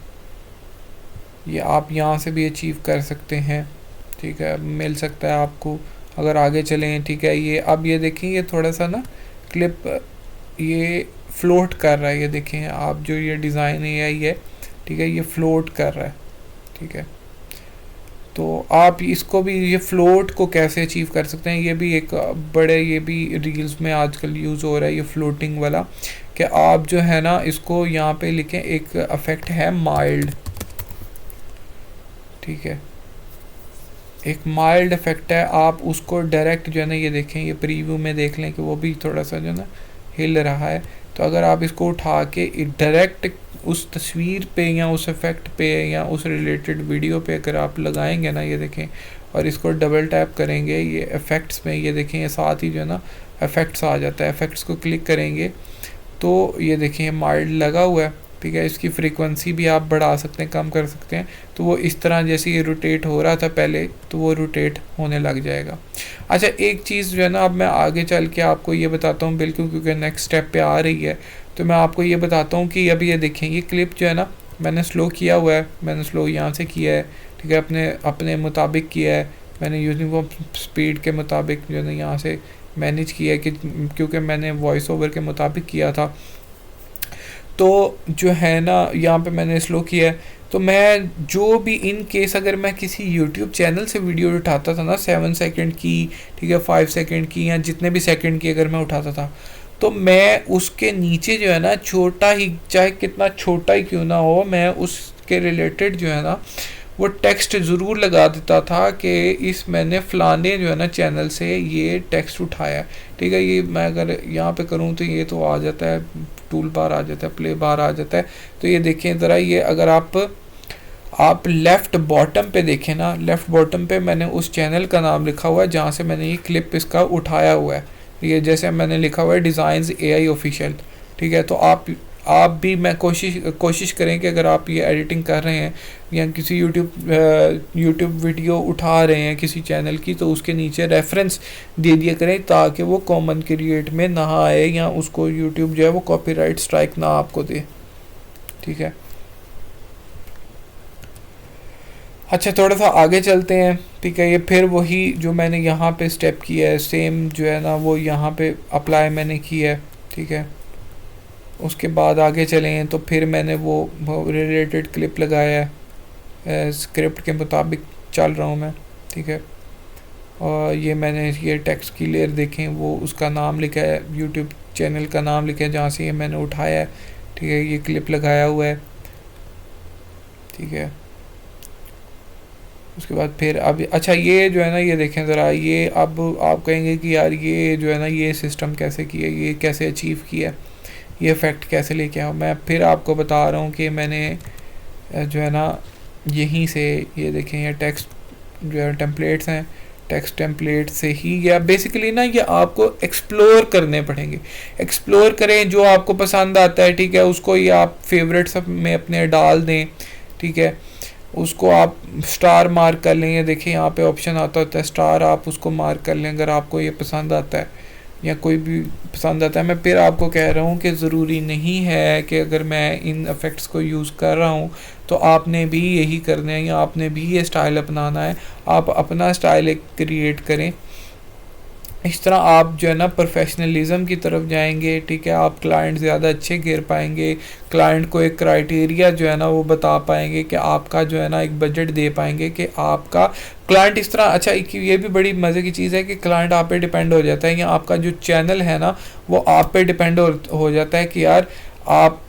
ये आप यहाँ से भी अचीव कर सकते हैं, ठीक है, मिल सकता है आपको अगर आगे चलें, ठीक है। ये अब ये देखें ये थोड़ा सा ना क्लिप ये फ्लोट कर रहा है, ये देखें आप जो ये डिज़ाइन है ये, ठीक है, ये फ्लोट कर रहा है, ठीक है। तो आप इसको भी ये फ्लोट को कैसे अचीव कर सकते हैं, ये भी एक बड़े ये भी रील्स में आजकल यूज़ हो रहा है ये फ्लोटिंग वाला, कि आप जो है ना इसको यहाँ पे लिखें, एक इफेक्ट है माइल्ड, ठीक है, एक माइल्ड इफेक्ट है, आप उसको डायरेक्ट जो है ना ये देखें, ये प्रीव्यू में देख लें कि वो भी थोड़ा सा जो है ना हिल रहा है। तो अगर आप इसको उठा के डायरेक्ट उस तस्वीर पे या उस इफेक्ट पे या उस रिलेटेड वीडियो पे अगर आप लगाएंगे ना, ये देखें, और इसको डबल टैप करेंगे ये इफ़ेक्ट्स में, ये देखें ये साथ ही जो है ना इफ़ेक्ट्स आ जाता है। इफ़ेक्ट्स को क्लिक करेंगे तो ये देखें ये माइल्ड लगा हुआ है, ठीक है। इसकी फ्रीक्वेंसी भी आप बढ़ा सकते हैं, कम कर सकते हैं। तो वो इस तरह जैसे ये रोटेट हो रहा था पहले, तो वो रोटेट होने लग जाएगा। अच्छा, एक चीज़ जो है ना अब मैं आगे चल के आपको ये बताता हूँ, बिल्कुल, क्योंकि नेक्स्ट स्टेप पे आ रही है, तो मैं आपको ये बताता हूँ कि अभी ये देखें ये क्लिप जो है ना मैंने स्लो किया हुआ है, मैंने स्लो यहाँ से किया है, ठीक है, अपने मुताबिक किया है, मैंने यूनिफॉर्म स्पीड के मुताबिक जो है ना यहाँ से मैनेज किया है, कि क्योंकि मैंने वॉइस ओवर के मुताबिक किया था। तो जो है ना यहाँ पे मैंने स्लो किया है। तो मैं जो भी इन केस अगर मैं किसी यूट्यूब चैनल से वीडियो उठाता था ना 7 सेकंड की, ठीक है, 5 सेकंड की, या जितने भी सेकंड की अगर मैं उठाता था, तो मैं उसके नीचे जो है ना छोटा ही, चाहे कितना छोटा ही क्यों ना हो, मैं उसके रिलेटेड जो है ना वो टेक्स्ट ज़रूर लगा देता था कि इस मैंने फ़लाने जो है ना चैनल से ये टेक्स्ट उठाया, ठीक है। ये मैं अगर यहाँ पे करूँ तो ये तो आ जाता है, टूल बार आ जाता है, प्ले बार आ जाता है। तो ये देखें ज़रा, ये अगर आप लेफ़्ट बॉटम पे देखें ना, लेफ़्ट बॉटम पे मैंने उस चैनल का नाम लिखा हुआ है जहाँ से मैंने ये क्लिप इसका उठाया हुआ है। ये जैसे मैंने लिखा हुआ है डिज़ाइंस AI ऑफिशियल, ठीक है। तो आप भी मैं कोशिश करें कि अगर आप ये एडिटिंग कर रहे हैं या किसी यूट्यूब वीडियो उठा रहे हैं किसी चैनल की, तो उसके नीचे रेफरेंस दे दिया करें ताकि वो कॉमन क्रिएट में ना आए या उसको यूट्यूब जो है वो कॉपीराइट स्ट्राइक ना आपको दे, ठीक है। अच्छा, थोड़ा सा आगे चलते हैं, ठीक है। ये फिर वही जो मैंने यहाँ पे स्टेप किया है सेम जो है ना वो यहाँ पे अप्लाई मैंने किया है, ठीक है। उसके बाद आगे चले हैं तो फिर मैंने वो रिलेटेड क्लिप लगाया है, स्क्रिप्ट के मुताबिक चल रहा हूँ मैं, ठीक है। और ये मैंने ये टेक्स्ट की लेयर देखें, वो उसका नाम लिखा है, यूट्यूब चैनल का नाम लिखा है जहाँ से ये मैंने उठाया है, ठीक है। ये क्लिप लगाया हुआ है, ठीक है। उसके बाद फिर अब अच्छा ये जो है ना ये देखें ज़रा, ये अब आप कहेंगे कि यार ये जो है ना ये सिस्टम कैसे किया, ये कैसे अचीव किया, ये इफ़ेक्ट कैसे लेके आऊँ। मैं फिर आपको बता रहा हूँ कि मैंने जो है ना यहीं से ये देखें ये टेक्स्ट जो है टेम्पलेट्स हैं, टेक्स्ट टेम्पलेट से ही, या बेसिकली ना ये आपको एक्सप्लोर करने पड़ेंगे। एक्सप्लोर करें, जो आपको पसंद आता है, ठीक है, उसको ये आप फेवरेट्स में अपने डाल दें, ठीक है। उसको आप स्टार मार्क कर लें, ये देखिए यहाँ पे ऑप्शन आता होता है स्टार, आप उसको मार्क कर लें अगर आपको ये पसंद आता है या कोई भी पसंद आता है। मैं फिर आपको कह रहा हूँ कि ज़रूरी नहीं है कि अगर मैं इन इफ़ेक्ट्स को यूज़ कर रहा हूँ तो आपने भी यही करना है या आपने भी ये स्टाइल अपनाना है। आप अपना स्टाइल एक क्रिएट करें, इस तरह आप जो है ना प्रोफेशनलिज्म की तरफ जाएंगे, ठीक है। आप क्लाइंट ज़्यादा अच्छे घेर पाएंगे, क्लाइंट को एक क्राइटेरिया जो है ना वो बता पाएंगे कि आपका जो है ना एक बजट दे पाएंगे कि आपका क्लाइंट इस तरह। अच्छा, ये भी बड़ी मज़े की चीज़ है कि क्लाइंट आप पे डिपेंड हो जाता है या आपका जो चैनल है ना वो आप पे डिपेंड हो जाता है कि यार आपका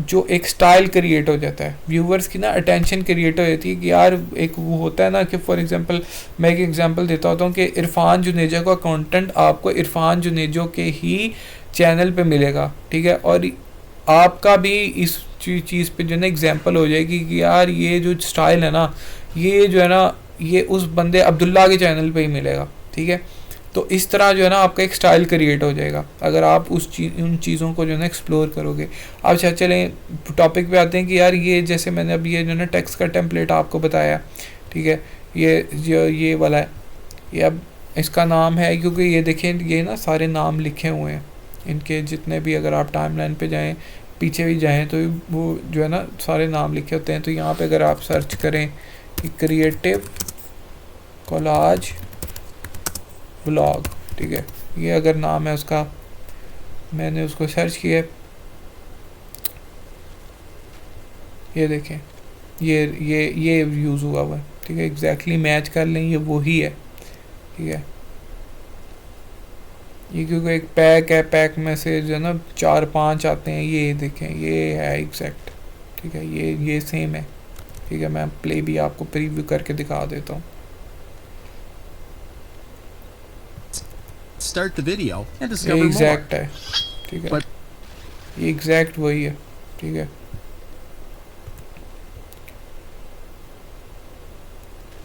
जो एक स्टाइल क्रिएट हो जाता है, व्यूवर्स की ना अटेंशन क्रिएट हो जाती है कि यार एक वो होता है ना कि फॉर एग्जांपल मैं एक एग्जांपल देता होता हूँ कि इरफान जुनेजा का कंटेंट आपको इरफान जुनेजो के ही चैनल पे मिलेगा, ठीक है। और आपका भी इस चीज़ पे जो है ना एग्जाम्पल हो जाएगी कि यार ये जो स्टाइल है ना, ये जो है ना, ये उस बंदे अब्दुल्ला के चैनल पे ही मिलेगा, ठीक है। तो इस तरह जो है ना आपका एक स्टाइल क्रिएट हो जाएगा अगर आप उन चीज़ों को जो है ना एक्सप्लोर करोगे। अब अच्छा चलें टॉपिक पे आते हैं कि यार ये जैसे मैंने अब ये जो है ना टेक्स्ट का टेम्पलेट आपको बताया, ठीक है, ये वाला है, ये अब इसका नाम है, क्योंकि ये देखें ये ना सारे नाम लिखे हुए हैं इनके जितने भी, अगर आप टाइमलाइन पे जाएं पीछे भी जाएं तो वो जो है ना सारे नाम लिखे होते हैं। तो यहाँ पे अगर आप सर्च करें कि क्रिएटिव कोलाज व्लॉग, ठीक है, ये अगर नाम है उसका, मैंने उसको सर्च किया, ये देखें ये यूज़ हुआ हुआ है, ठीक है, एग्जैक्टली मैच कर लें, ये वही है, ठीक है। ये क्योंकि एक पैक है, पैक में से जो है ना 4-5 आते हैं, ये देखें ये है एग्जैक्ट, ठीक है, ये सेम है, ठीक है। मैं प्ले भी आपको प्रीव्यू करके दिखा देता हूँ। Start the video and ये discover more. एग्जैक्ट है, ठीक है, But- ये एग्जैक्ट वही है, ठीक है।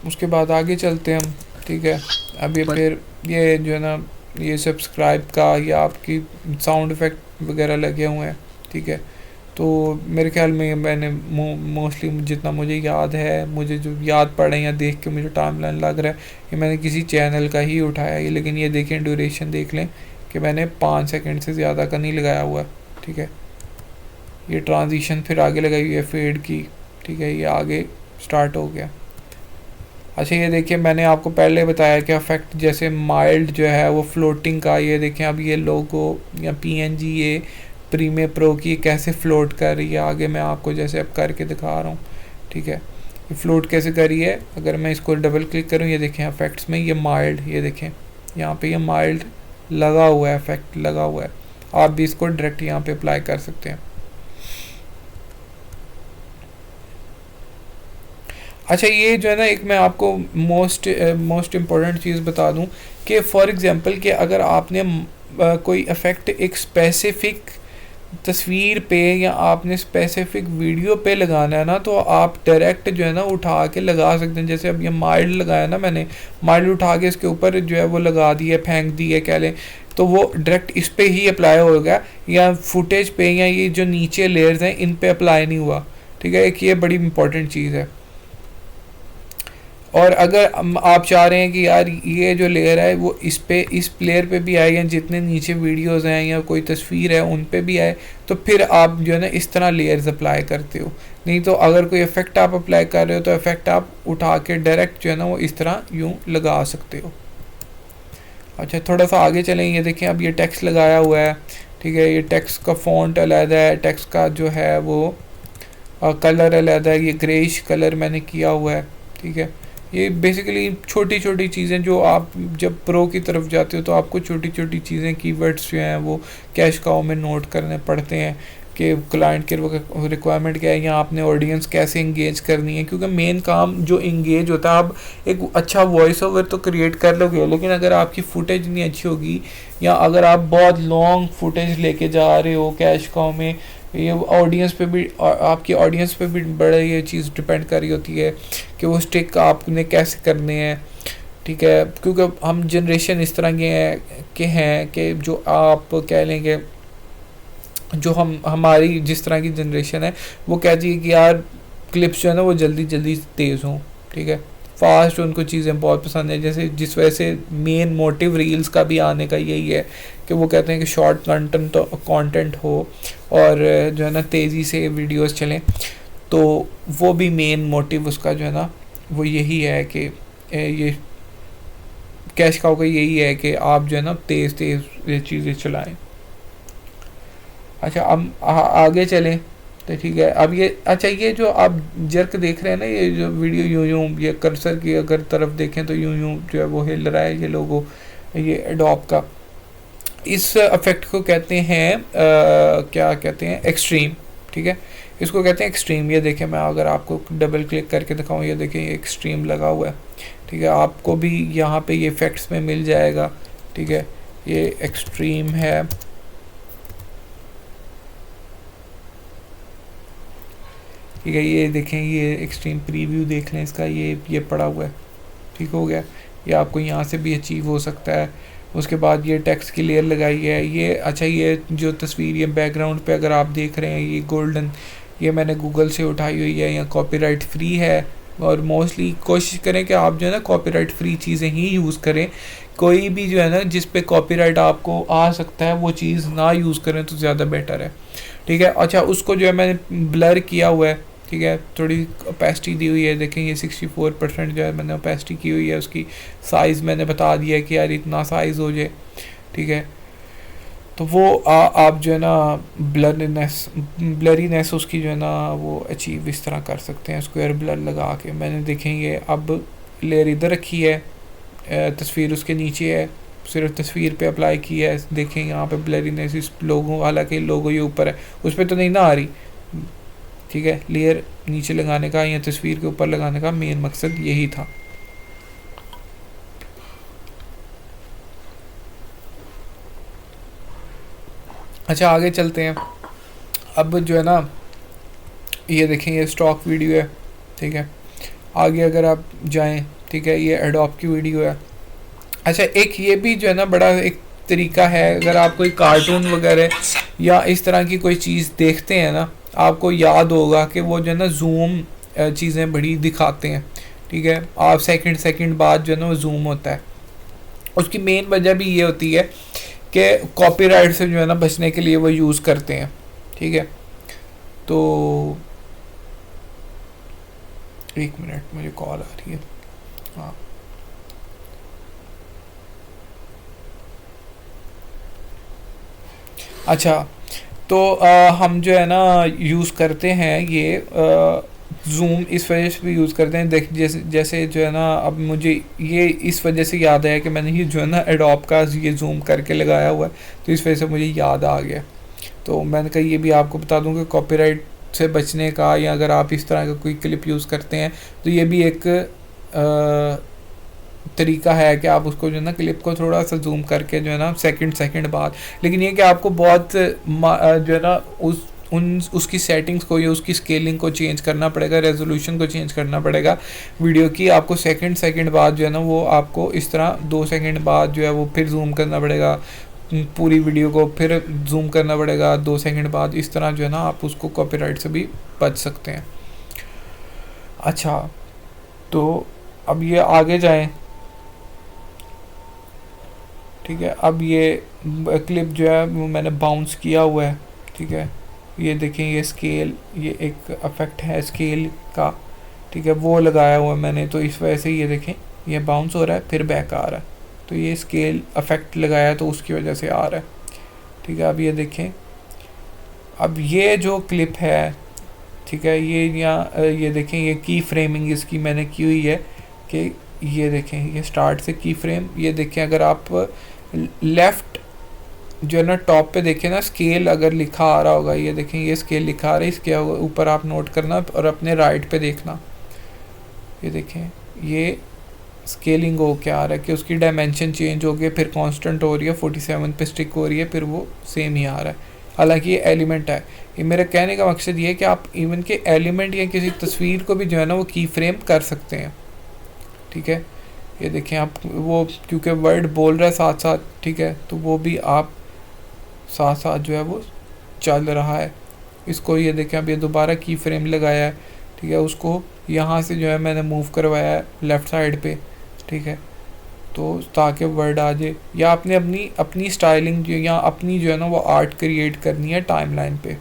उसके बाद आगे चलते हैं हम, ठीक है। अब ये But- फिर ये जो है ना ये सब्सक्राइब का या आपकी साउंड इफ़ेक्ट वगैरह लगे हुए हैं, ठीक है। तो मेरे ख्याल में मैंने मोस्टली जितना मुझे याद है, मुझे जो याद पड़ रहे हैं या देख के मुझे टाइमलाइन लग रहा है, ये मैंने किसी चैनल का ही उठाया है। लेकिन ये देखें ड्यूरेशन देख लें कि मैंने 5 सेकंड से ज़्यादा का नहीं लगाया हुआ, ठीक है। ये ट्रांजिशन फिर आगे लगाई हुई है फेड की, ठीक है, ये आगे स्टार्ट हो गया। अच्छा ये देखिए मैंने आपको पहले बताया कि इफेक्ट जैसे माइल्ड जो है वो फ्लोटिंग का, ये देखें अब ये लोगो या पीएनजी ये प्रीमियर प्रो की कैसे फ्लोट कर रही है, आगे मैं आपको जैसे अब करके दिखा रहा हूँ, ठीक है। ये फ्लोट कैसे कर रही है, अगर मैं इसको डबल क्लिक करूँ, ये देखें इफेक्ट्स में ये माइल्ड, ये देखें यहाँ पे ये माइल्ड लगा हुआ है, इफेक्ट लगा हुआ है। आप भी इसको डायरेक्ट यहाँ पे अप्लाई कर सकते हैं। अच्छा ये जो है ना एक मैं आपको मोस्ट इम्पॉर्टेंट चीज़ बता दूं कि फॉर एग्जांपल कि अगर आपने कोई इफ़ेक्ट एक स्पेसिफिक तस्वीर पे या आपने स्पेसिफिक वीडियो पे लगाना है ना, तो आप डायरेक्ट जो है ना उठा के लगा सकते हैं। जैसे अब ये माइल्ड लगाया ना मैंने, माइल्ड उठा के इसके ऊपर जो है वो लगा दी है, फेंक दी है कह लें, तो वो डायरेक्ट इस पे ही अप्लाई होगा, या फुटेज पे या ये जो नीचे लेयर्स हैं इन पे अप्लाई नहीं हुआ, ठीक है। एक ये बड़ी इंपॉर्टेंट चीज़ है। और अगर आप चाह रहे हैं कि यार ये जो लेयर है वो इस लेयर पे भी आए या जितने नीचे वीडियोस हैं या कोई तस्वीर है उन पे भी आए, तो फिर आप जो है ना इस तरह लेयर्स अप्लाई करते हो। नहीं तो अगर कोई इफेक्ट आप अप्लाई कर रहे हो तो इफेक्ट आप उठा के डायरेक्ट जो है ना वो इस तरह यूँ लगा सकते हो। अच्छा थोड़ा सा आगे चलें, ये देखें अब ये टेक्स्ट लगाया हुआ है, ठीक है। ये टेक्स्ट का फ़ॉन्ट अलग है, टेक्स्ट का जो है वो कलर अलग है, ये ग्रेइश कलर मैंने किया हुआ है, ठीक है। ये बेसिकली छोटी छोटी चीज़ें जो आप जब प्रो की तरफ जाते हो तो आपको छोटी छोटी चीज़ें कीवर्ड्स जो हैं वो कैश काउ में नोट करने पड़ते हैं कि क्लाइंट के रिक्वायरमेंट क्या है या आपने ऑडियंस कैसे इंगेज करनी है, क्योंकि मेन काम जो इंगेज होता है, आप एक अच्छा वॉइस ओवर तो क्रिएट कर लोगे, लेकिन अगर आपकी फुटेज नहीं अच्छी होगी या अगर आप बहुत लॉन्ग फुटेज लेके जा रहे हो कैश काउ में, ये ऑडियंस पे भी, आपकी ऑडियंस पे भी बड़ा ये चीज़ डिपेंड कर रही होती है कि वो स्टिक आपने कैसे करने हैं, ठीक है। क्योंकि हम जनरेशन इस तरह के हैं कि जो आप कह लेंगे जो हमारी जिस तरह की जनरेशन है वो कहती है कि यार क्लिप्स जो है ना वो जल्दी जल्दी तेज़ हों, ठीक है, फास्ट, उनको चीज़ें बहुत पसंद है। जैसे जिस वजह से मेन मोटिव रील्स का भी आने का यही है कि वो कहते हैं कि शॉर्ट कंटेंट हो और जो है ना तेज़ी से वीडियोस चलें, तो वो भी मेन मोटिव उसका जो है ना वो यही है कि ये कैश काउ का यही है कि आप जो है ना तेज़ ये चीज़ें चलाएं। अच्छा अब आगे चलें तो ठीक है। अब ये अच्छा ये जो आप जर्क देख रहे हैं ना, ये जो वीडियो यूं ये कर्सर की अगर तरफ देखें तो यूं जो है वो हिल रहा है, ये लोगो ये एडोब का, इस इफेक्ट को कहते हैं क्या कहते हैं, एक्सट्रीम, ठीक है, इसको कहते हैं एक्सट्रीम। ये देखें मैं अगर आपको डबल क्लिक करके दिखाऊं, ये देखें ये एक्सट्रीम लगा हुआ है, ठीक है, आपको भी यहाँ पे ये इफेक्ट्स में मिल जाएगा, ठीक है, ये एक्सट्रीम है, ठीक है। ये देखें, ये एक्सट्रीम प्रीव्यू देख लें इसका, ये पड़ा हुआ है, ठीक हो गया। ये आपको यहाँ से भी अचीव हो सकता है। उसके बाद ये टेक्स्ट की लेयर लगाई है, ये अच्छा, ये जो तस्वीर ये बैकग्राउंड पे अगर आप देख रहे हैं ये गोल्डन, ये मैंने गूगल से उठाई हुई है, या कॉपीराइट फ्री है। और मोस्टली कोशिश करें कि आप जो है ना कॉपीराइट फ्री चीज़ें ही यूज़ करें। कोई भी जो है ना जिस पे कॉपीराइट आपको आ सकता है वो चीज़ ना यूज़ करें तो ज़्यादा बेटर है, ठीक है। अच्छा, उसको जो है मैंने ब्लर किया हुआ है, ठीक है, थोड़ी ओपेसिटी दी हुई है, देखें ये 64% जो है मैंने ओपेसिटी की हुई है। उसकी साइज़ मैंने बता दिया है कि यार इतना साइज़ हो जाए, ठीक है। तो वो आप जो है ना ब्लरीनेस उसकी जो है ना वो अचीव इस तरह कर सकते हैं, स्क्वायर ब्लर लगा के। मैंने देखें ये अब लेयर इधर रखी है, तस्वीर उसके नीचे है, सिर्फ तस्वीर पे अप्लाई की है। देखें यहाँ पे ब्लरीनेस इस लोगों, हालांकि लोगो ये ऊपर है उस पर तो नहीं ना आ रही, ठीक है। लेयर नीचे लगाने का या तस्वीर के ऊपर लगाने का मेन मकसद यही था। अच्छा, आगे चलते हैं। अब जो है ना ये देखें, ये स्टॉक वीडियो है, ठीक है। आगे अगर आप जाएं, ठीक है, ये एडोब की वीडियो है। अच्छा, एक ये भी जो है ना बड़ा एक तरीका है, अगर आप कोई कार्टून वगैरह या इस तरह की कोई चीज़ देखते हैं ना, आपको याद होगा कि वो जो है ना जूम चीज़ें बड़ी दिखाते हैं, ठीक है। आप सेकंड बाद जो है ना वो जूम होता है। उसकी मेन वजह भी ये होती है कि कॉपीराइट से जो है ना बचने के लिए वो यूज़ करते हैं, ठीक है। तो एक मिनट, मुझे कॉल आ रही है। हाँ, अच्छा, तो हम जो है ना यूज़ करते हैं ये जूम इस वजह से भी यूज़ करते हैं। देख जैसे जो है ना, अब मुझे ये इस वजह से याद आया कि मैंने ये जो है ना एडोब का ये जूम करके लगाया हुआ है, तो इस वजह से मुझे याद आ गया। तो मैंने कहा ये भी आपको बता दूं कि कॉपीराइट से बचने का, या अगर आप इस तरह का कोई क्लिप यूज़ करते हैं तो ये भी एक तरीका है कि आप उसको जो है ना क्लिप को थोड़ा सा जूम करके जो है ना सेकंड बाद, लेकिन ये कि आपको बहुत जो है ना उसकी सेटिंग्स को या उसकी स्केलिंग को चेंज करना पड़ेगा, रेजोल्यूशन को चेंज करना पड़ेगा वीडियो की। आपको सेकंड बाद जो है ना वो आपको इस तरह 2 सेकंड बाद जो है वो फिर जूम करना पड़ेगा, पूरी वीडियो को फिर जूम करना पड़ेगा 2 सेकंड बाद। इस तरह जो है ना आप उसको कॉपीराइट से भी बच सकते हैं। अच्छा, तो अब ये आगे जाएं, ठीक है। अब ये क्लिप जो है वो मैंने बाउंस किया हुआ है, ठीक है। ये देखें, ये स्केल, ये एक इफेक्ट है स्केल का, ठीक है, वो लगाया हुआ है मैंने। तो इस वजह से ये देखें ये बाउंस हो रहा है फिर बैक आ रहा है, तो ये स्केल इफेक्ट लगाया तो उसकी वजह से आ रहा है, ठीक है। अब ये देखें, अब ये जो क्लिप है, ठीक है, ये यहाँ ये देखें, ये की फ्रेमिंग इसकी मैंने की हुई है कि ये देखें, ये स्टार्ट से की फ्रेम, ये देखें अगर आप लेफ़्ट जो है ना टॉप पे देखें ना, स्केल अगर लिखा आ रहा होगा, ये देखें ये स्केल लिखा आ रहा है, इसके ऊपर आप नोट करना और अपने राइट पे देखना। ये देखें ये स्केलिंग हो क्या आ रहा है कि उसकी डायमेंशन चेंज हो गई, फिर कांस्टेंट हो रही है, 47 पे स्टिक हो रही है, फिर वो सेम ही आ रहा है, हालांकि ये एलिमेंट है। ये मेरा कहने का मकसद ये है कि आप इवन के एलिमेंट या किसी तस्वीर को भी जो है ना वो की फ्रेम कर सकते हैं, ठीक है। ये देखें आप, वो क्योंकि वर्ड बोल रहा है साथ साथ, ठीक है, तो वो भी आप साथ साथ जो है वो चल रहा है। इसको ये देखें, अब ये दोबारा की फ्रेम लगाया है, ठीक है, उसको यहाँ से जो है मैंने मूव करवाया है लेफ़्ट साइड पे, ठीक है, तो ताकि वर्ड आ जाए। या आपने अपनी स्टाइलिंग जो या अपनी जो है ना वो आर्ट क्रिएट करनी है टाइमलाइन पे,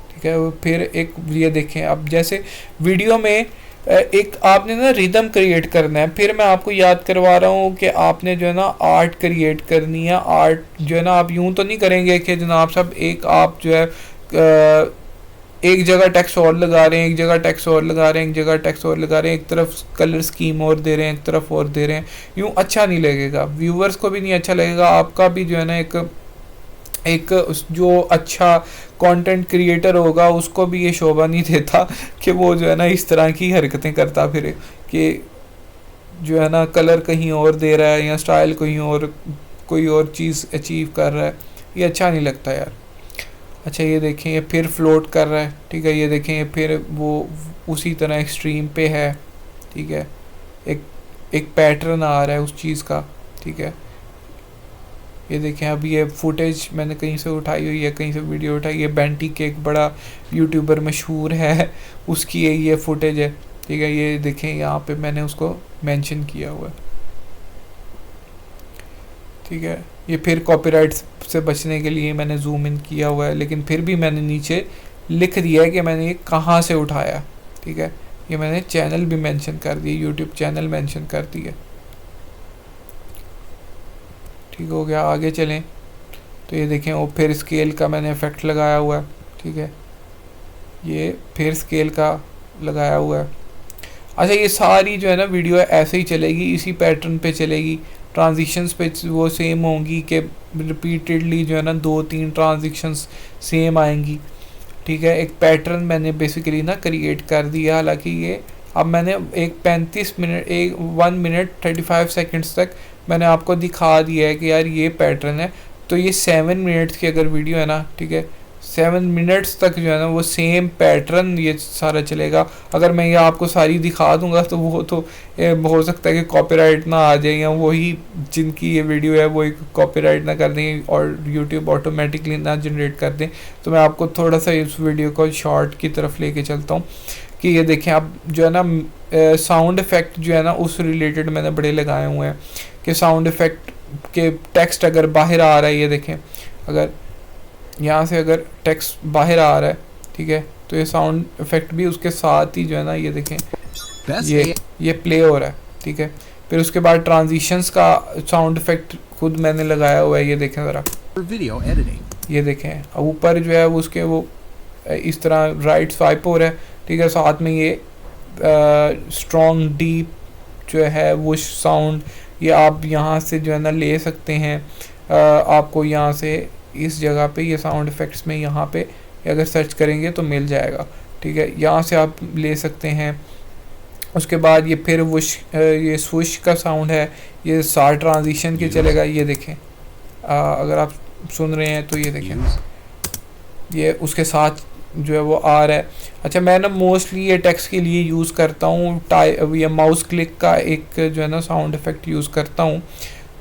ठीक है। फिर एक ये देखें, अब जैसे वीडियो में एक आपने ना रिदम क्रिएट करना है, फिर मैं आपको याद करवा रहा हूँ कि आपने जो है ना आर्ट क्रिएट करनी है। आर्ट जो है ना आप यूँ तो नहीं करेंगे कि जनाब साहब एक आप जो है एक जगह टेक्स्ट और लगा रहे हैं, एक जगह टेक्स्ट और लगा रहे हैं, एक जगह टेक्स्ट और लगा रहे हैं, एक तरफ कलर स्कीम और दे रहे हैं, एक तरफ और दे रहे हैं, यूँ अच्छा नहीं लगेगा, व्यूवर्स को भी नहीं अच्छा लगेगा, आपका भी जो है ना एक जो अच्छा कंटेंट क्रिएटर होगा उसको भी ये शोभा नहीं देता कि वो जो है ना इस तरह की हरकतें करता फिरे कि जो है ना कलर कहीं और दे रहा है या स्टाइल कहीं और कोई और चीज़ अचीव कर रहा है, ये अच्छा नहीं लगता यार। अच्छा ये देखें ये फिर फ्लोट कर रहा है, ठीक है, ये देखें ये फिर वो उसी तरह एक्सट्रीम पे है, ठीक है, एक एक पैटर्न आ रहा है उस चीज़ का, ठीक है। ये देखें अब ये फुटेज मैंने कहीं से उठाई हुई है, कहीं से वीडियो उठाई है, बेंटी के एक बड़ा यूट्यूबर मशहूर है उसकी ये फुटेज है, ठीक है। ये देखें यहाँ पे मैंने उसको मेंशन किया हुआ है, ठीक है। ये फिर कॉपीराइट से बचने के लिए मैंने जूम इन किया हुआ है, लेकिन फिर भी मैंने नीचे लिख दिया है कि मैंने ये कहाँ से उठाया, ठीक है। ये मैंने चैनल भी मेंशन कर दिया, यूट्यूब चैनल मेंशन कर दिया, ठीक हो गया। आगे चलें तो ये देखें वो फिर स्केल का मैंने इफेक्ट लगाया हुआ है, ठीक है, ये फिर स्केल का लगाया हुआ है। अच्छा ये सारी जो है ना वीडियो ऐसे ही चलेगी, इसी पैटर्न पे चलेगी, ट्रांजिशंस पे वो सेम होंगी कि रिपीटेडली जो है ना 2-3 ट्रांजिशंस सेम आएंगी, ठीक है। एक पैटर्न मैंने बेसिकली ना क्रिएट कर दिया, हालांकि ये अब मैंने एक 35 मिनट 1 मिनट 35 सेकंड्स तक मैंने आपको दिखा दिया है कि यार ये पैटर्न है। तो ये 7 मिनट्स की अगर वीडियो है ना, ठीक है, 7 मिनट्स तक जो है ना वो सेम पैटर्न ये सारा चलेगा। अगर मैं ये आपको सारी दिखा दूंगा तो वो तो हो सकता है कि कॉपीराइट ना आ जाए, या वही जिनकी ये वीडियो है वो कॉपीराइट ना कर दें और यूट्यूब ऑटोमेटिकली ना जनरेट कर दें। तो मैं आपको थोड़ा सा इस वीडियो को शॉर्ट की तरफ लेके चलता हूँ कि ये देखें आप जो है ना साउंड इफ़ेक्ट जो है ना उस रिलेटेड मैंने बड़े लगाए हुए हैं कि साउंड इफ़ेक्ट के टेक्स्ट अगर बाहर आ रहा है, ये देखें अगर यहाँ से अगर टेक्स्ट बाहर आ रहा है, ठीक है, तो ये साउंड इफेक्ट भी उसके साथ ही जो है ना ये देखें ये प्ले हो रहा है, ठीक है। फिर उसके बाद ट्रांजिशंस का साउंड इफेक्ट खुद मैंने लगाया हुआ है, ये देखें ज़रा वीडियो एडिटिंग। ये देखें ऊपर जो है उसके वो इस तरह राइट स्वाइप हो रहा है, ठीक है, साथ में ये स्ट्रॉन्ग डीप जो है वो साउंड ये आप यहाँ से जो है ना ले सकते हैं। आपको यहाँ से इस जगह पे ये साउंड इफ़ेक्ट्स में यहाँ पे अगर सर्च करेंगे तो मिल जाएगा, ठीक है, यहाँ से आप ले सकते हैं। उसके बाद ये फिर वुश ये स्विश का साउंड है, ये 60 ट्रांजिशन के चलेगा, ये देखें अगर आप सुन रहे हैं तो ये देखें ये उसके साथ जो है वो आ रहा है। अच्छा मैं ना मोस्टली ये टेक्स्ट के लिए यूज़ करता हूँ ये माउस क्लिक का एक जो है ना साउंड इफ़ेक्ट यूज़ करता हूँ।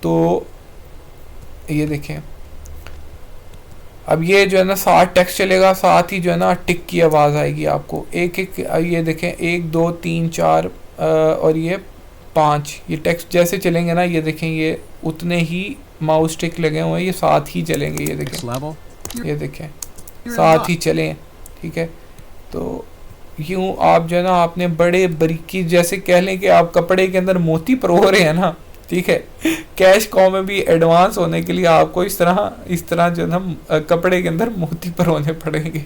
तो ये देखें अब ये जो है ना 60 टेक्स्ट चलेगा, साथ ही जो है ना टिक की आवाज़ आएगी आपको एक एक, ये देखें 1 2 3 4 और ये 5 ये टेक्स्ट जैसे चलेंगे ना, ये देखें ये उतने ही माउस टिक लगे हुए हैं, ये साथ ही चलेंगे, ये देखें साथ ही चलें, ठीक है। तो यूँ आप जो है ना आपने बड़े बारीकी जैसे कह लें कि आप कपड़े के अंदर मोती परो रहे हैं ना, ठीक है, कैश कॉम में भी एडवांस होने के लिए आपको इस तरह जो है ना कपड़े के अंदर मोती परोने पड़ेंगे।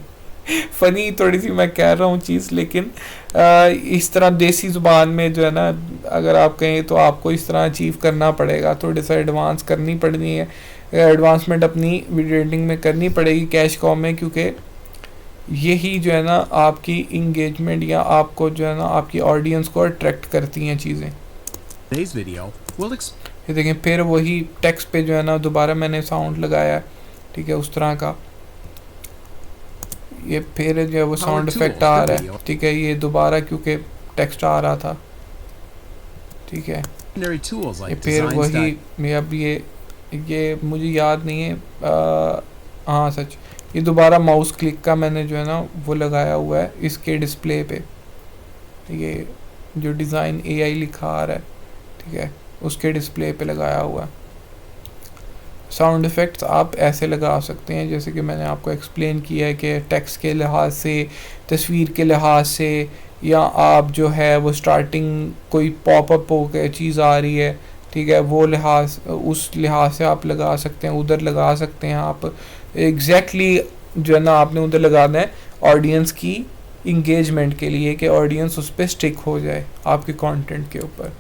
फ़नी थोड़ी सी मैं कह रहा हूँ चीज़, लेकिन इस तरह देसी ज़ुबान में जो है ना अगर आप कहें तो आपको इस तरह अचीव करना पड़ेगा, थोड़े सा एडवांस करनी पड़नी है, एडवांसमेंट अपनी वीडियो एडिटिंग में करनी पड़ेगी कैश कॉम में, क्योंकि यही जो है ना आपकी इंगेजमेंट या आपको जो है ना आपकी ऑडियंस को अट्रैक्ट करती हैं चीज़ें। ये देखें फिर वही टेक्स्ट पे जो है ना दोबारा मैंने साउंड लगाया है, ठीक है, उस तरह का ये फिर जो है वो साउंड इफेक्ट आ रहा है, ठीक है, ये दोबारा क्योंकि टेक्स्ट आ रहा था, ठीक है। ये फिर वही मैं अब ये मुझे याद नहीं है, हाँ सच ये दोबारा माउस क्लिक का मैंने जो है ना वो लगाया हुआ है इसके डिस्प्ले पे, ये जो डिज़ाइन AI लिखा आ रहा है, ठीक है, उसके डिस्प्ले पे लगाया हुआ है। साउंड इफ़ेक्ट्स आप ऐसे लगा सकते हैं जैसे कि मैंने आपको एक्सप्लेन किया है कि टेक्स्ट के लिहाज से, तस्वीर के लिहाज से, या आप जो है वो स्टार्टिंग कोई पॉपअप हो के चीज़ आ रही है, ठीक है, वो लिहाज उस लिहाज से आप लगा सकते हैं, उधर लगा सकते हैं आप एग्जैक्टली जो है ना आपने उधर लगाना है ऑडियंस की इंगेजमेंट के लिए कि ऑडियंस उस पर स्टिक हो जाए आपके कंटेंट के ऊपर।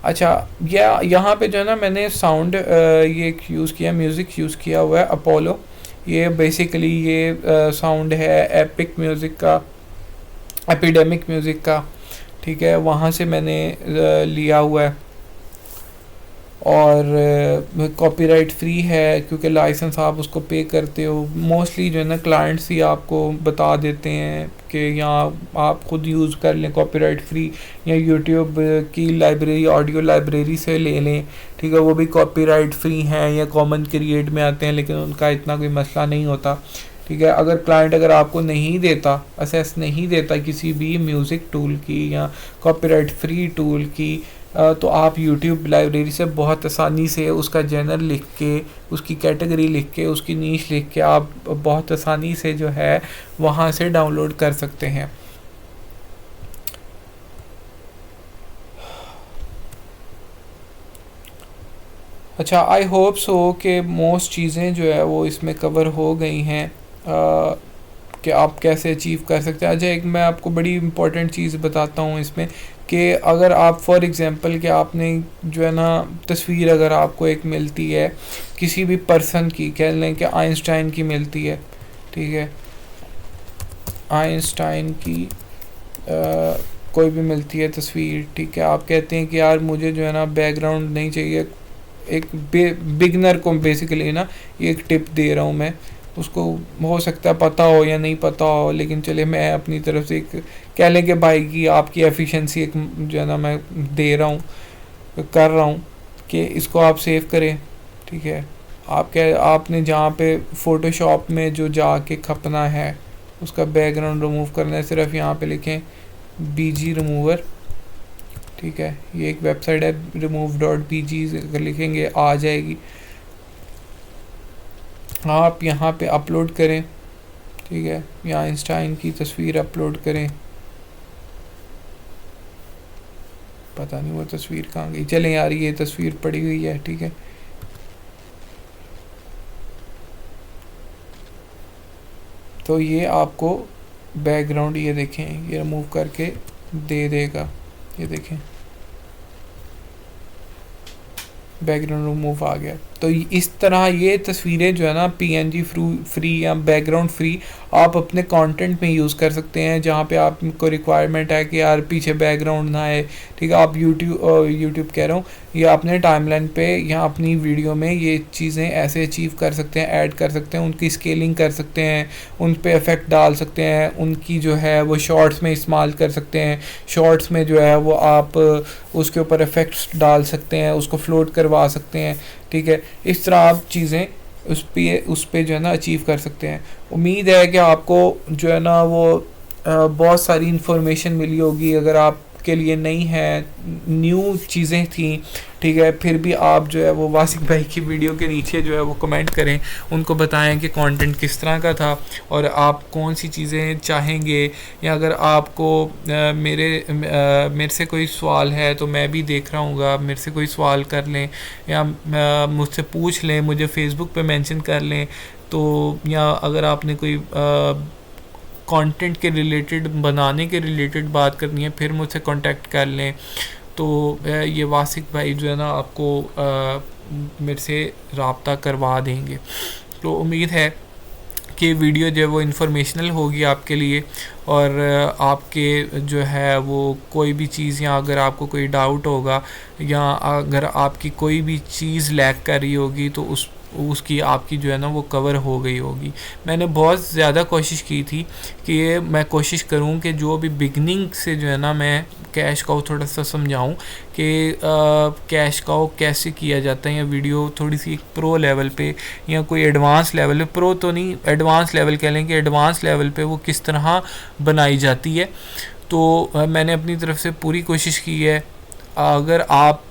अच्छा यहाँ पे जो है ना मैंने साउंड ये यूज़ किया, म्यूज़िक यूज़ किया हुआ है अपोलो, ये बेसिकली ये साउंड है एपिक म्यूज़िक का, एपिडेमिक म्यूज़िक का, ठीक है, वहाँ से मैंने लिया हुआ है। और कॉपीराइट फ्री है क्योंकि लाइसेंस आप उसको पे करते हो। मोस्टली जो है ना क्लाइंट्स ही आपको बता देते हैं कि यहाँ आप ख़ुद यूज़ कर लें कॉपीराइट फ्री, या यूट्यूब की लाइब्रेरी ऑडियो लाइब्रेरी से ले लें, ठीक है, वो भी कॉपीराइट फ्री हैं या कॉमन क्रिएट में आते हैं, लेकिन उनका इतना कोई मसला नहीं होता, ठीक है। अगर क्लाइंट अगर आपको नहीं देता, असेस नहीं देता किसी भी म्यूज़िक टूल की या कॉपीराइट फ्री टूल की, तो आप YouTube लाइब्रेरी से बहुत आसानी से उसका जर्नल लिख के, उसकी कैटेगरी लिख के, उसकी नीश लिख के आप बहुत आसानी से जो है वहाँ से डाउनलोड कर सकते हैं। अच्छा, आई होप सो कि मोस्ट चीज़ें जो है वो इसमें कवर हो गई हैं कि आप कैसे अचीव कर सकते हैं। अच्छा, एक मैं आपको बड़ी इम्पोर्टेंट चीज़ बताता हूँ इसमें कि अगर आप फॉर एग्ज़ाम्पल कि आपने जो है ना तस्वीर अगर आपको एक मिलती है किसी भी पर्सन की, कह लें कि आइंस्टाइन की मिलती है, ठीक है, आइंस्टाइन की कोई भी मिलती है तस्वीर, ठीक है, आप कहते हैं कि यार मुझे जो है ना बैकग्राउंड नहीं चाहिए, एक बिगनर को बेसिकली ना ये एक टिप दे रहा हूँ मैं, उसको हो सकता है पता हो या नहीं पता हो, लेकिन चले मैं अपनी तरफ से एक कह लें कि भाई की आपकी एफिशिएंसी एक जो है ना मैं दे रहा हूँ, कर रहा हूँ कि इसको आप सेव करें, ठीक है। आपने जहाँ पे फ़ोटोशॉप में जो जाके खपना है उसका बैकग्राउंड रिमूव करना है, सिर्फ यहाँ पे लिखें BG रिमूवर, ठीक है, ये एक वेबसाइट है remove.bg, अगर लिखेंगे आ जाएगी। आप यहाँ पे अपलोड करें, ठीक है, यहाँ आइंस्टाइन की तस्वीर अपलोड करें, पता नहीं वो तस्वीर कहाँ गई, चलें यार ये तस्वीर पड़ी हुई है, ठीक है। तो ये आपको बैकग्राउंड ये देखें ये रिमूव करके दे देगा, ये देखें बैकग्राउंड रिमूव आ गया। तो इस तरह ये तस्वीरें जो है ना PNG फ्री या बैकग्राउंड फ्री आप अपने कंटेंट में यूज़ कर सकते हैं, जहाँ पे आपको रिक्वायरमेंट है कि यार पीछे बैकग्राउंड ना आए, ठीक है। आप यूट्यूब कह रहा हूँ, ये अपने टाइमलाइन पे या अपनी वीडियो में ये चीज़ें ऐसे अचीव कर सकते हैं, ऐड कर सकते हैं, उनकी स्केलिंग कर सकते हैं, उन पे इफ़ेक्ट डाल सकते हैं, उनकी जो है वो शॉर्ट्स में इस्तेमाल कर सकते हैं, शॉर्ट्स में जो है वो आप उसके ऊपर इफ़ेक्ट्स डाल सकते हैं, उसको फ्लोट करवा सकते हैं, ठीक है। इस तरह आप चीज़ें उस पे जो है ना अचीव कर सकते हैं। उम्मीद है कि आपको जो है ना वो बहुत सारी इन्फॉर्मेशन मिली होगी। अगर आपके लिए नई है, न्यू चीज़ें थी, ठीक है, फिर भी आप जो है वो वासिक भाई की वीडियो के नीचे जो है वो कमेंट करें, उनको बताएं कि कंटेंट किस तरह का था और आप कौन सी चीज़ें चाहेंगे, या अगर आपको मेरे से कोई सवाल है तो मैं भी देख रहा हूँगा, मेरे से कोई सवाल कर लें या मुझसे पूछ लें, मुझे फ़ेसबुक पे मेंशन कर लें, तो या अगर आपने कोई कंटेंट के रिलेटेड, बनाने के रिलेटेड बात करनी है फिर मुझसे कांटेक्ट कर लें। तो ये वासिक भाई जो है ना आपको मेरे से रब्ता करवा देंगे। तो उम्मीद है कि वीडियो जो है वो इन्फॉर्मेशनल होगी आपके लिए, और आपके जो है वो कोई भी चीज़, या अगर आपको कोई डाउट होगा या अगर आपकी कोई भी चीज़ लैक कर रही होगी तो उसकी आपकी जो है ना वो कवर हो गई होगी। मैंने बहुत ज़्यादा कोशिश की थी कि मैं कोशिश करूं कि जो भी बिगनिंग से जो है ना मैं कैश काउ थोड़ा सा समझाऊं कि कैश काउ कैसे किया जाता है, या वीडियो थोड़ी सी प्रो लेवल पे या कोई एडवांस लेवल पे, प्रो तो नहीं एडवांस लेवल कह लें कि एडवांस लेवल पे वो किस तरह बनाई जाती है। तो मैंने अपनी तरफ से पूरी कोशिश की है। अगर आप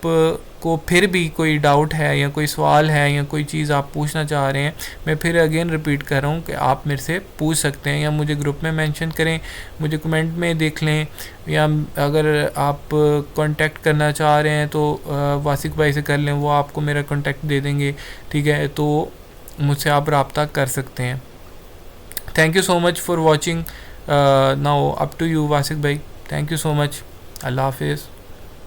को फिर भी कोई डाउट है या कोई सवाल है या कोई चीज़ आप पूछना चाह रहे हैं, मैं फिर अगेन रिपीट कर रहा हूँ कि आप मेरे से पूछ सकते हैं, या मुझे ग्रुप में मेंशन करें, मुझे कमेंट में देख लें, या अगर आप कांटेक्ट करना चाह रहे हैं तो वासिक भाई से कर लें, वो आपको मेरा कांटेक्ट दे देंगे, ठीक है। तो मुझसे आप रब्ता कर सकते हैं। Thank you so much for watching. Now up to you Wasiq भाई, थैंक यू सो मच। अल्लाह हाफिज़।